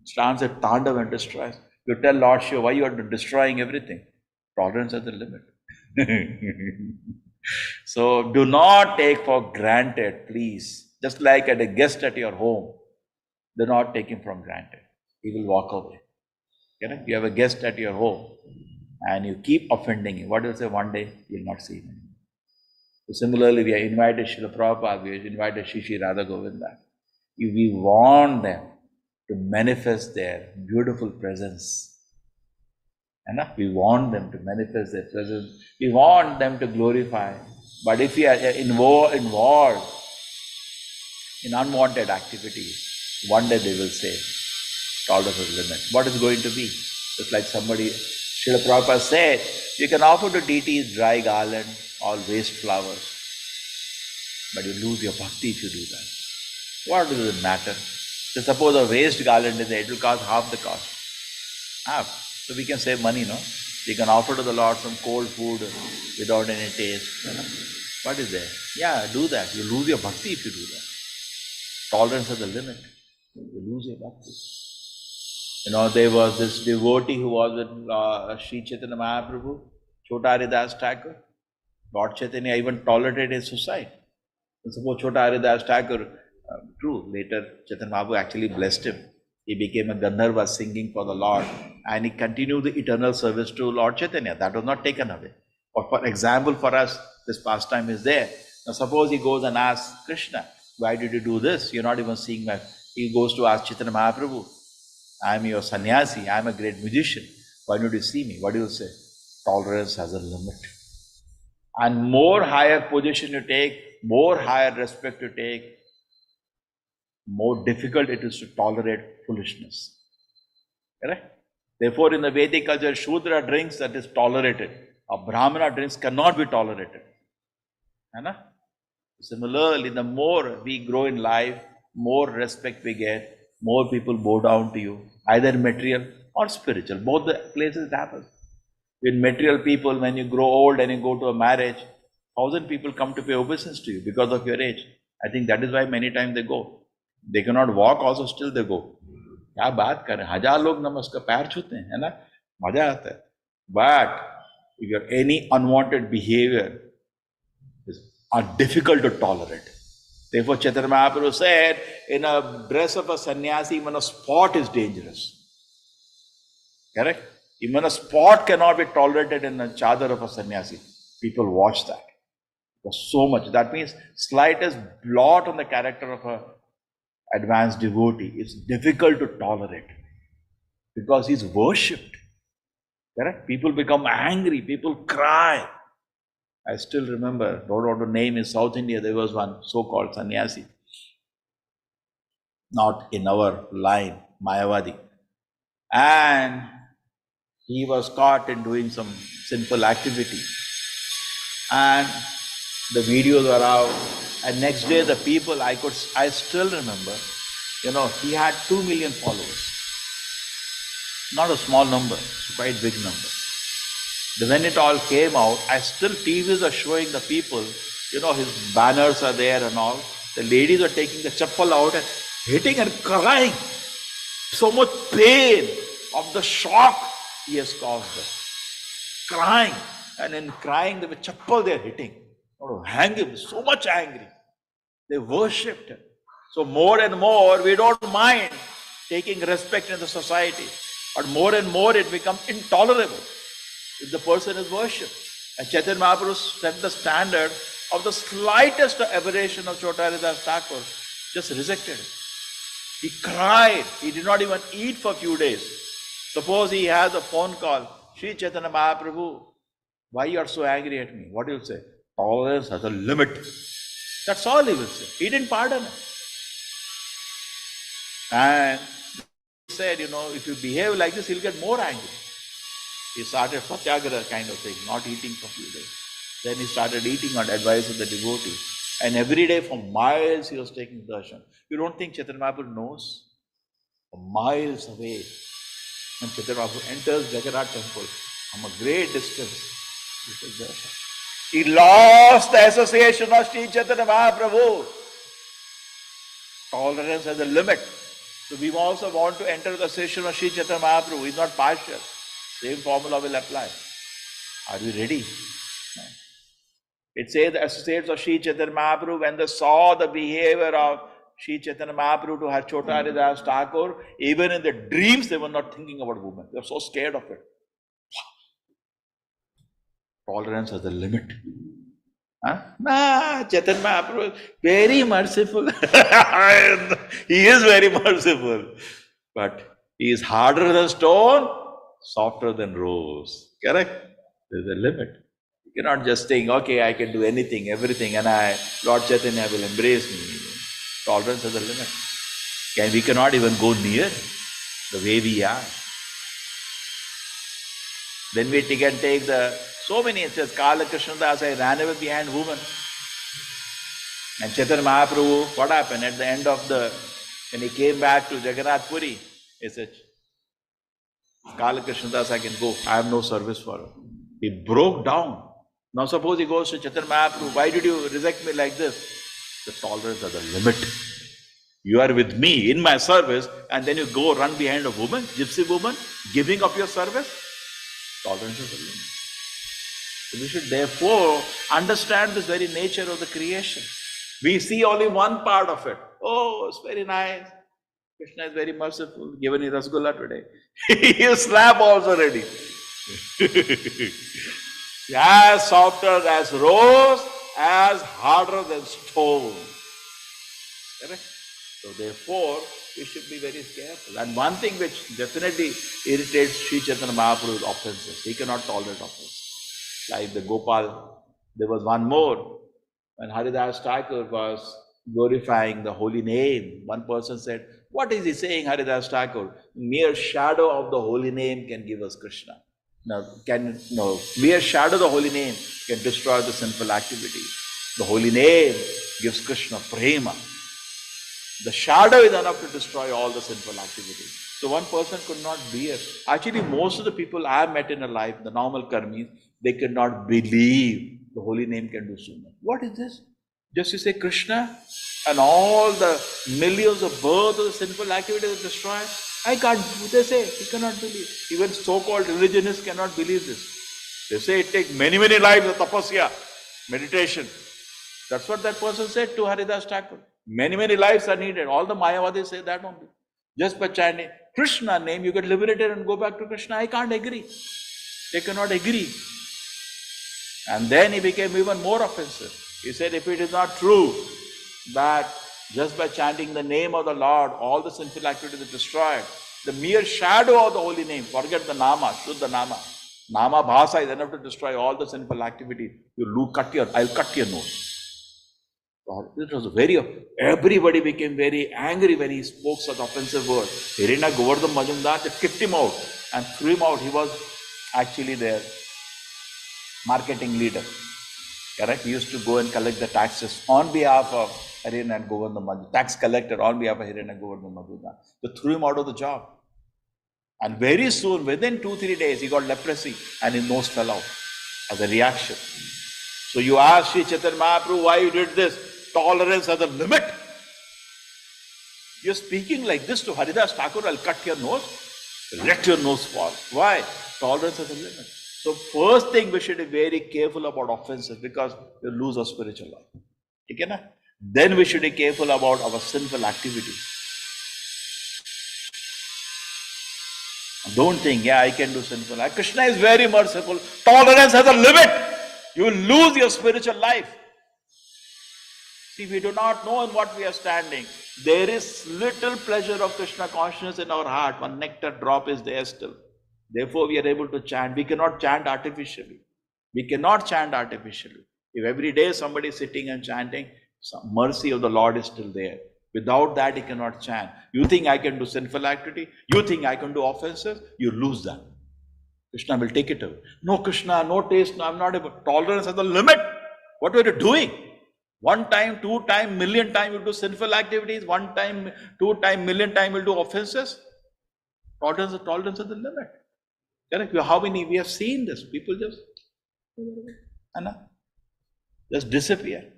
stands at Tandav and destroys. You tell Lord Shiva, why you are destroying everything? Tolerance has a limit. So do not take for granted, please. Just like at a guest at your home, do not take him for granted. He will walk away. Correct? You have a guest at your home and you keep offending him. What will say one day? You will not see him anymore. So similarly, we have invited Srila Prabhupada, we have invited Shri Radha Govinda. We want them to manifest their beautiful presence. We want them to manifest their presence. We want them to glorify. But if we are involved in unwanted activities, one day they will say, tolerance is limit. What is going to be? Just like somebody, Srila Prabhupada said, you can offer to deities dry garland, all waste flowers. But you lose your bhakti if you do that. What does it matter? So suppose a waste garland is there, it will cost half the cost. Half. So we can save money, no? We can offer to the Lord some cold food without any taste. What is there? Yeah, do that. You lose your bhakti if you do that. Tolerance has a limit. You lose your bhakti. There was this devotee who was with Sri Chaitanya Mahaprabhu, Chota Haridas Thakur. Lord Chaitanya even tolerated his suicide. And suppose Chota Haridas Thakur, true, later Chaitanya Mahaprabhu actually blessed him. He became a Gandharva singing for the Lord and he continued the eternal service to Lord Chaitanya. That was not taken away. But for example, for us, this pastime is there. Now suppose he goes and asks Krishna, why did you do this? You're not even seeing my... He goes to ask Chaitanya Mahaprabhu, I am your sannyasi, I am a great musician. Why don't you see me? What do you say? Tolerance has a limit. And more higher position you take, more higher respect you take, more difficult it is to tolerate foolishness. Correct? Therefore, in the Vedic culture, Shudra drinks, that is tolerated. A Brahmana drinks cannot be tolerated. Similarly, the more we grow in life, more respect we get, more people bow down to you, either material or spiritual. Both the places it happens. With material people, when you grow old and you go to a marriage, 1,000 people come to pay obeisance to you because of your age. I think that is why many times they go. They cannot walk also, still they go. क्या बात करें, 1000 लोग नमस्कार पैर छूते हैं, है ना, मजा आता है. But if you have any unwanted behavior, are difficult to tolerate. Therefore, Chaitanya Mahaprabhu said, in a dress of a sannyasi, even a spot is dangerous. Correct? Even a spot cannot be tolerated in a chadar of a sannyasi. People watch that. Because so much. That means slightest blot on the character of a advanced devotee is difficult to tolerate because he's worshipped. Correct? People become angry, people cry. I still remember, don't want to name in South India, there was one so-called sannyasi, not in our line, Mayavadi. And he was caught in doing some sinful activity. And the videos were out. And next day the people, I still remember, he had 2 million followers. Not a small number, quite big number. When it all came out, TVs are showing the people, his banners are there and all. The ladies are taking the chappal out and hitting and crying. So much pain of the shock he has caused them. Crying. And in crying, the chappal they are hitting. To hang him, so much angry. They worshipped him. So more and more, we don't mind taking respect in the society. But more and more, it becomes intolerable if the person is worshipped. And Chaitanya Mahaprabhu set the standard of the slightest aberration of Chota Haridas Thakur, just rejected it. He cried. He did not even eat for a few days. Suppose he has a phone call. Sri Chaitanya Mahaprabhu, why you are so angry at me? What do you say? Tolerance has a limit. That's all he will say. He didn't pardon him. And he said, if you behave like this, he'll get more angry. He started satyagraha kind of thing, not eating for a few days. Then he started eating on advice of the devotee. And every day for miles he was taking darshan. You don't think Chaitanya Mahaprabhu knows? For miles away. When Chaitanya Mahaprabhu enters Jagannath temple from a great distance, he takes darshan. He lost the association of Sri Chaitanya Mahaprabhu. Tolerance has a limit. So we also want to enter the association of Sri Chaitanya Mahaprabhu. He is not partial. Same formula will apply. Are we ready? It says the associates of Sri Chaitanya Mahaprabhu, when they saw the behavior of Sri Chaitanya Mahaprabhu to her Chota Haridas Thakur, even in their dreams they were not thinking about women. They were so scared of it. Tolerance has a limit. Chaitanya Mahaprabhu is very merciful. He is very merciful. But he is harder than stone, softer than rose. Correct? There is a limit. You cannot just think, okay, I can do anything, everything, and Lord Chaitanya will embrace me. Tolerance has a limit. We cannot even go near the way we are. Then we can take so many instances. Kala Krishnadas, I ran away behind women. And Chaitanya Mahaprabhu, what happened? At the end of when he came back to Jagannath Puri, he said, Kala Krishnadas, I can go. I have no service for him. He broke down. Now suppose he goes to Chaitanya Mahaprabhu, why did you reject me like this? The tolerance has a limit. You are with me in my service, and then you go run behind a woman, gypsy woman, giving up your service? Tolerance has a limit. So we should therefore understand this very nature of the creation. We see only one part of it. Oh, it's very nice. Krishna is very merciful. Given you rasgulla today. You slap also ready. As softer as rose, as harder than stone. Correct? So therefore, we should be very careful. And one thing which definitely irritates Sri Chaitanya Mahaprabhu is offenses. He cannot tolerate offenses. Like the Gopal, there was one more. When Haridas Thakur was glorifying the holy name, one person said, what is he saying, Haridas Thakur? Mere shadow of the holy name can give us Krishna. Mere shadow of the holy name can destroy the sinful activity. The holy name gives Krishna prema. The shadow is enough to destroy all the sinful activity. So one person could not bear. Actually, most of the people I have met in a life, the normal karmis, they could not believe the holy name can do so much. What is this? Just you say Krishna and all the millions of births of the sinful activity is destroyed. I can't, they say, you cannot believe. Even so-called religionists cannot believe this. They say it takes many, many lives of tapasya, meditation. That's what that person said to Haridas Thakur. Many, many lives are needed. All the Mayavadis say that only. Just by chanting Krishna name, you get liberated and go back to Krishna. I can't agree. They cannot agree. And then he became even more offensive. He said, if it is not true that just by chanting the name of the Lord, all the sinful activity is destroyed, the mere shadow of the holy name, forget the nama, Shuddha nama, Nama bhasa is enough to destroy all the sinful activity. I'll cut your nose. It was everybody became very angry when he spoke such offensive words. Hirina Govardhan Majumdar, they kicked him out and threw him out. He was actually their marketing leader. Correct? He used to go and collect the taxes on behalf of Hirina and Govardhan Majumdar, tax collector on behalf of Hirina and Govardhan Majumdar. They threw him out of the job. And very soon, within 2-3 days, he got leprosy and his nose fell out as a reaction. So you ask Sri Chaitanya Mahaprabhu, why you did this? Tolerance has a limit. You're speaking like this to Haridas Thakur, I'll cut your nose. Let your nose fall. Why? Tolerance has a limit. So first thing, we should be very careful about offenses because we lose our spiritual life. Okay? Then we should be careful about our sinful activities. Don't think, I can do sinful life. Krishna is very merciful. Tolerance has a limit. You will lose your spiritual life. See, we do not know in what we are standing. There is little pleasure of Krishna consciousness in our heart. One nectar drop is there still. Therefore, we are able to chant. We cannot chant artificially. If every day somebody is sitting and chanting, some mercy of the Lord is still there. Without that, he cannot chant. You think I can do sinful activity? You think I can do offenses? You lose that. Krishna will take it away. No, Krishna, no taste, no, I'm not able. Tolerance has a limit. What were you doing? 1 time, 2 time, million time you do sinful activities. 1 time, 2 time, million time you do offenses. Tolerance is the limit. Correct? How many we have seen this? People just disappear.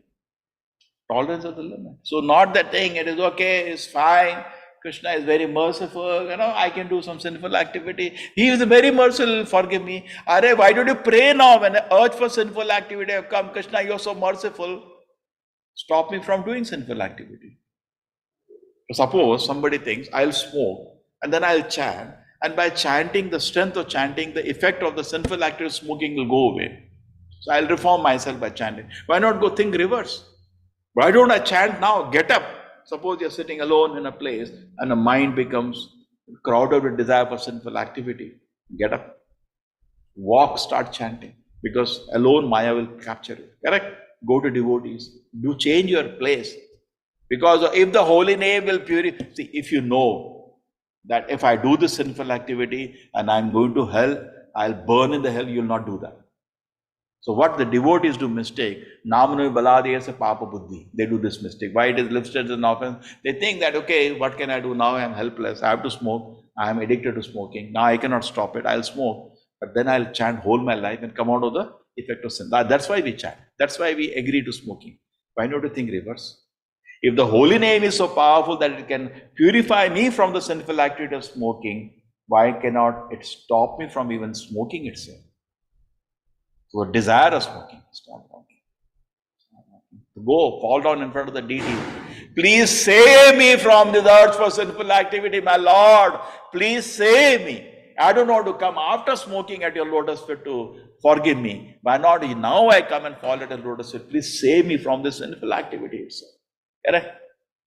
Tolerance is the limit. So not that thing, it is okay, it's fine. Krishna is very merciful, I can do some sinful activity. He is very merciful, forgive me. Arey, why don't you pray now when the urge for sinful activity have come? Krishna, you're so merciful. Stop me from doing sinful activity. Suppose somebody thinks, I'll smoke and then I'll chant. And by chanting, the strength of chanting, the effect of the sinful act of smoking will go away. So I'll reform myself by chanting. Why not go think reverse? Why don't I chant now? Get up. Suppose you're sitting alone in a place and the mind becomes crowded with desire for sinful activity. Get up. Walk, start chanting. Because alone Maya will capture you. Correct? Go to devotees. Do change your place. Because if the holy name will purify, see, if you know that if I do this sinful activity and I'm going to hell, I'll burn in the hell, you'll not do that. So what the devotees do mistake, Namanu Baladiyasa Papa Buddhi, they do this mistake. Why it is listed as an offense? They think that, okay, what can I do now? I'm helpless. I have to smoke. I am addicted to smoking. Now I cannot stop it. I'll smoke. But then I'll chant whole my life and come out of the effect of sin. That's why we chant. That's why we agree to smoking. Why not to think reverse? If the holy name is so powerful that it can purify me from the sinful activity of smoking, why cannot it stop me from even smoking itself? So desire of smoking, stop smoking. Go, fall down in front of the deity. Please save me from this urge for sinful activity, my Lord. Please save me. I don't want to come after smoking at your lotus feet to forgive me. Why not now I come and fall at your lotus feet? Please save me from this sinful activity itself. Correct?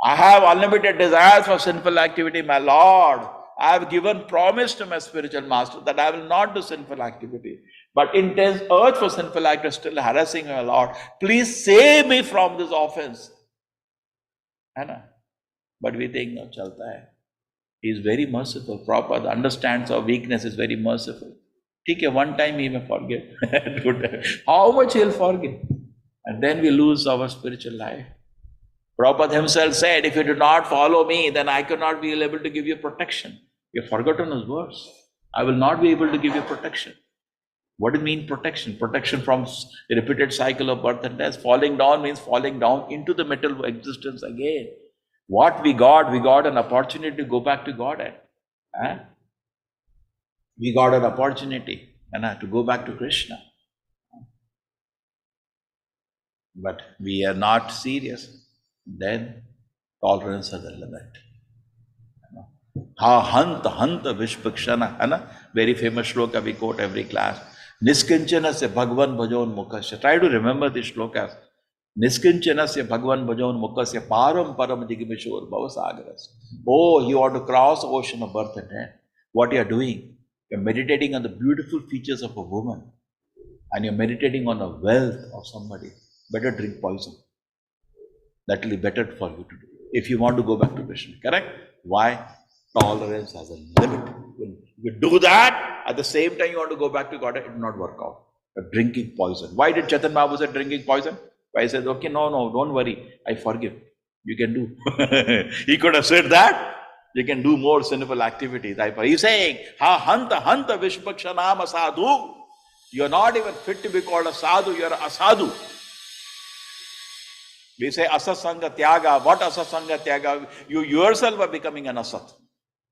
I have unlimited desires for sinful activity, my Lord. I have given promise to my spiritual master that I will not do sinful activity. But intense urge for sinful act is still harassing my Lord. Please save me from this offense. But we think, no, chalta hai. He is very merciful. Prabhupada understands our weakness, is very merciful. Okay, one time he may forgive. How much he'll forgive? And then we lose our spiritual life. Prabhupada himself said, if you do not follow me, then I cannot be able to give you protection. You have forgotten his words. I will not be able to give you protection. What does it mean protection? Protection from a repeated cycle of birth and death. Falling down means falling down into the material existence again. What we got an opportunity to go back to Godhead. We got an opportunity to go back to Krishna. But we are not serious. Then tolerance has a limit. Ha hanta vishpakshana. Very famous shloka we quote every class. Niskinchana bhagwan bhajon mukasya. Try to remember these shlokas. Niskinchana bhagwan bhajon mukasya param param jigimeshwar bhavasagaras. Oh, you want to cross the ocean of birth and death. What you are doing? You're meditating on the beautiful features of a woman, and you're meditating on the wealth of somebody. Better drink poison. That will be better for you to do. If you want to go back to Krishna, correct? Why? Tolerance has a limit. When you do that, at the same time you want to go back to God, it will not work out. You're drinking poison. Why did Chaitanya Mahaprabhu say drinking poison? Why he said, okay, no, don't worry, I forgive. You can do. He could have said that. You can do more sinful activities. He's saying, ha hanta vishpakshanama sadhu. You're not even fit to be called a sadhu, you're a sadhu. We say asasanga tyaga. What asasanga tyaga? You yourself are becoming an asat.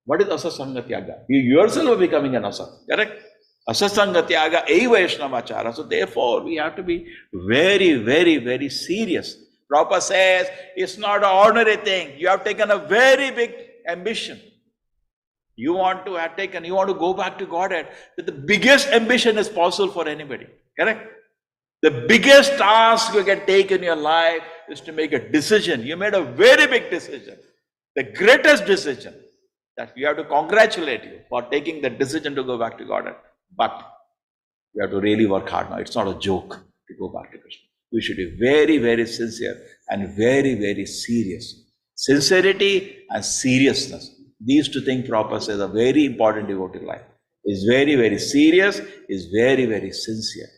What is asasanga tyaga? You yourself are becoming an asat. Correct? Asasanga tyaga eva vaishnavachara. So therefore, we have to be very, very, very serious. Prabhupada says, it's not an ordinary thing. You have taken a very big ambition. You want to go back to Godhead. The biggest ambition is possible for anybody. Correct? The biggest task you can take in your life is to make a decision. You made a very big decision. The greatest decision. That we have to congratulate you for taking the decision to go back to Godhead. But we have to really work hard now. It's not a joke to go back to Krishna. We should be very, very sincere and very, very serious. Sincerity and seriousness. These two things Prabhupada says are very important in devotee life. Is very, very serious, is very, very sincere.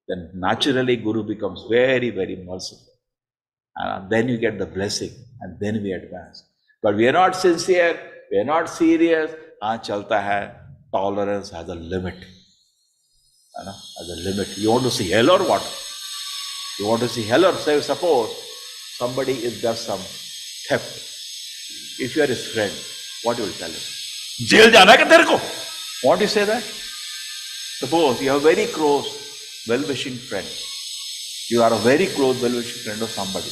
Then naturally Guru becomes very, very merciful. And then you get the blessing and then we advance. But we are not sincere, we are not serious. Chalta hai. Tolerance has a limit. Has a limit. You want to see hell or what? You want to see hell or say, suppose somebody is just some theft. If you are his friend, what you will tell him? Jail jana hai tere ko? Won't you say that? Suppose you have a very close, well-wishing friend. You are a very close, well-wishing friend of somebody.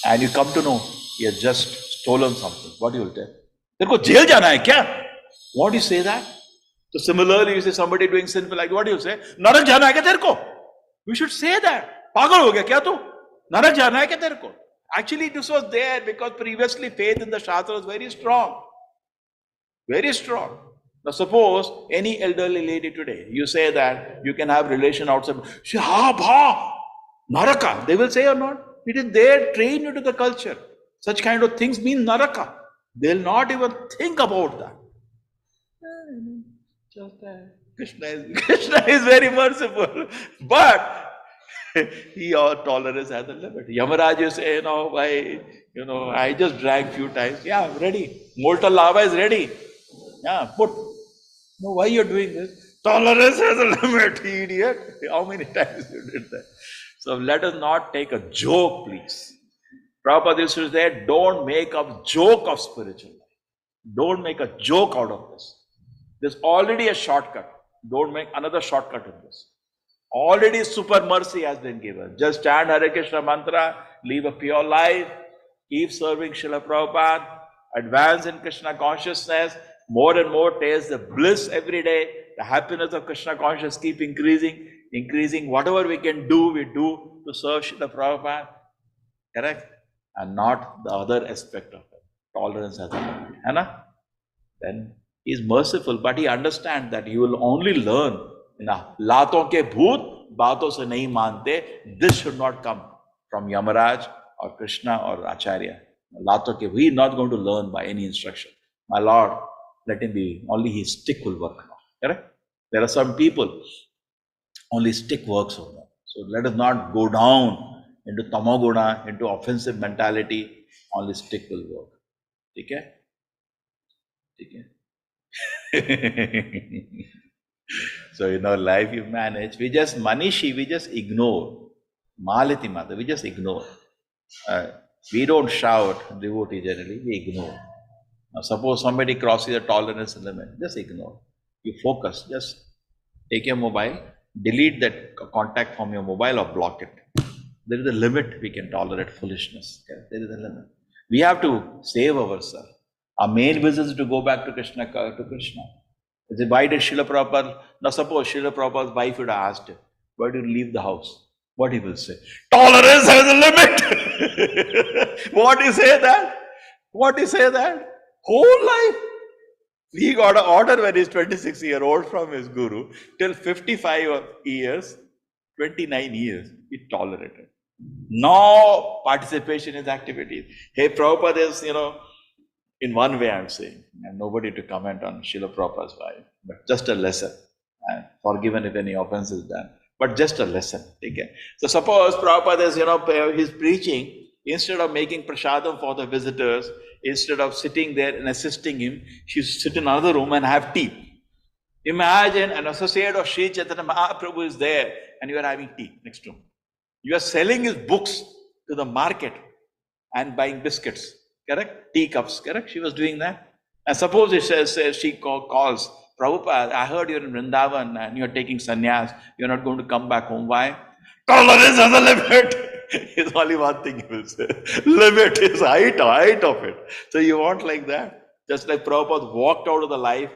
And you come to know he has just stolen something. What you will tell? Tere ko jail jana hai kya? Won't you say that? So similarly, you say somebody doing sinful act, what do you say? Narak jana hai kya tere ko? We should say that. Pagal ho gaya kya tu? Narak jana hai kya tere ko? Actually, this was there because previously faith in the Shastra was very strong. Very strong. Now suppose any elderly lady today, you say that you can have relation outside. She, ha, bha, naraka. They will say or not? It is there, trained into the culture. Such kind of things mean naraka. They'll not even think about that. Krishna is very merciful. But tolerance has a limit. Yamaraj, you say, I just drank few times. Yeah, I'm ready. Molten lava is ready. Yeah, put. No, why you're doing this? Tolerance has a limit, idiot. How many times you did that? So let us not take a joke, please. Prabhupada used to say, don't make a joke of spiritual life. Don't make a joke out of this. There's already a shortcut. Don't make another shortcut in this. Already super mercy has been given. Just chant Hare Krishna mantra, live a pure life, keep serving Srila Prabhupada, advance in Krishna consciousness, more and more taste the bliss every day, the happiness of Krishna consciousness keep increasing. Whatever we can do, we do to serve Srila Prabhupada. Correct? And not the other aspect of it. Tolerance has a limit. Then he is merciful, but he understands that you will only learn. Laton ke bhoot, baaton se nahi mante. This should not come from Yamaraj or Krishna or Acharya. Laton ke, he is not going to learn by any instruction. My Lord, let him be, only his stick will work now. Correct? There are some people, only stick works on them. So let us not go down into tamoguna, into offensive mentality, only stick will work. Okay? So in our life you manage, we just manishi, we just ignore. Maliti mata, we just ignore. We don't shout, devotee generally, we ignore. Now suppose somebody crosses a tolerance limit, just ignore. You focus, just take your mobile, delete that contact from your mobile or block it. There is a limit we can tolerate foolishness. Okay? There is a limit. We have to save ourselves. Our main business is to go back to Krishna. Why did Srila Prabhupada, now suppose Srila Prabhupada's wife would have asked him, why do you leave the house? What he will say? Tolerance has a limit. What he say that? Whole life. He got an order when he's 26-year-old from his guru. Till 55 years, 29 years, he tolerated. No participation in activities. Hey, Prabhupada is, in one way I'm saying, and nobody to comment on Srila Prabhupada's wife, but just a lesson. And forgiven if any offense is done, but just a lesson. Okay? So suppose Prabhupada is, he's preaching, instead of making prasadam for the visitors, instead of sitting there and assisting him, she sit in another room and have tea. Imagine an associate of Sri Chaitanya Mahaprabhu is there and you are having tea next room. You are selling his books to the market and buying biscuits, correct? Teacups, correct? She was doing that. And suppose it says she calls, Prabhupada, I heard you're in Vrindavan and you're taking sannyas, you're not going to come back home. Why? Tolerance has a limit. It's only one thing he will say. Limit is height of it. So you want like that? Just like Prabhupada walked out of the life,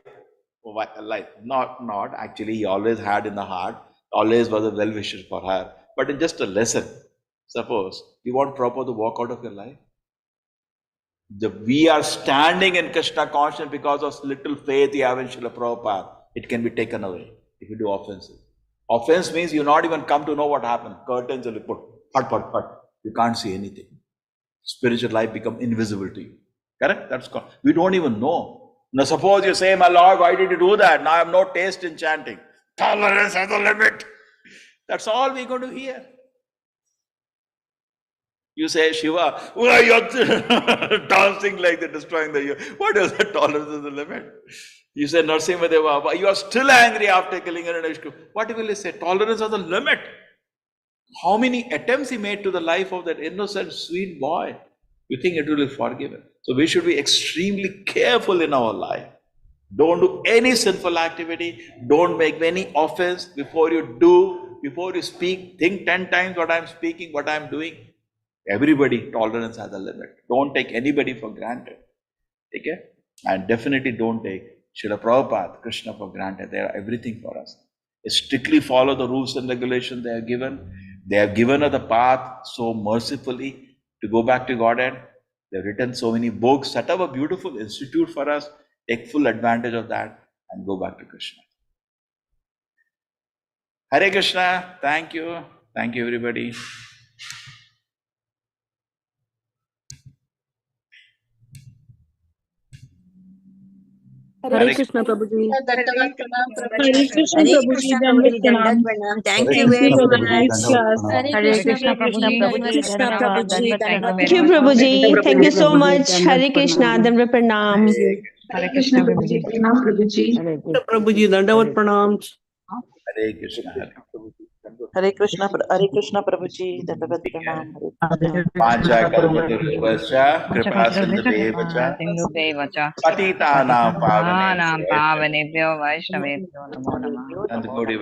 not actually, he always had in the heart, always was a well-wisher for her. But in just a lesson, suppose you want Prabhupada to walk out of your life. We are standing in Krishna consciousness because of little faith you have in Srila Prabhupada. It can be taken away if you do offenses. Offense means you not even come to know what happened. Curtains will be put, put. You can't see anything. Spiritual life become invisible to you. Correct? That's called. We don't even know. Now suppose you say, my Lord, why did you do that? Now I have no taste in chanting. Tolerance has a limit. That's all we're going to hear. You say, Shiva, why you're dancing like that, destroying the year. What is that? Tolerance is the limit. You say, Narasimha, you are still angry after killing Hiranyakashipu. What will he say? Tolerance is the limit. How many attempts he made to the life of that innocent, sweet boy? You think it will be forgiven? So we should be extremely careful in our life. Don't do any sinful activity. Don't make any offense. Before you speak, think 10 times what I'm speaking, what I'm doing. Everybody, tolerance has a limit. Don't take anybody for granted. Okay? And definitely don't take Srila Prabhupada, Krishna for granted. They are everything for us. Strictly follow the rules and regulations they are given. They have given us the path so mercifully to go back to Godhead. They have written so many books, set up a beautiful institute for us. Take full advantage of that and go back to Krishna. Hare Krishna. Thank you. Thank you, everybody. Hare Krishna Prabhuji. Hare Krishna Prabhuji, Dandavat Pranam. Thank you very much. Nice class. Hare Krishna Prabhuji. Thank you, Prabhuji. Thank you so much. Hare Krishna, Dandavat Pranam. Hare Krishna Prabhuji. Prabhuji, Dandavat Pranam. Hare Krishna. Hare Krishna Prabhuji, Dandavat Pranam. Pancha Kalpataruvascha, Kripa Sindhudevacha, Patitanam Pavanebhyo Vaishnavebhyo Namo Namah. and the Gaudiya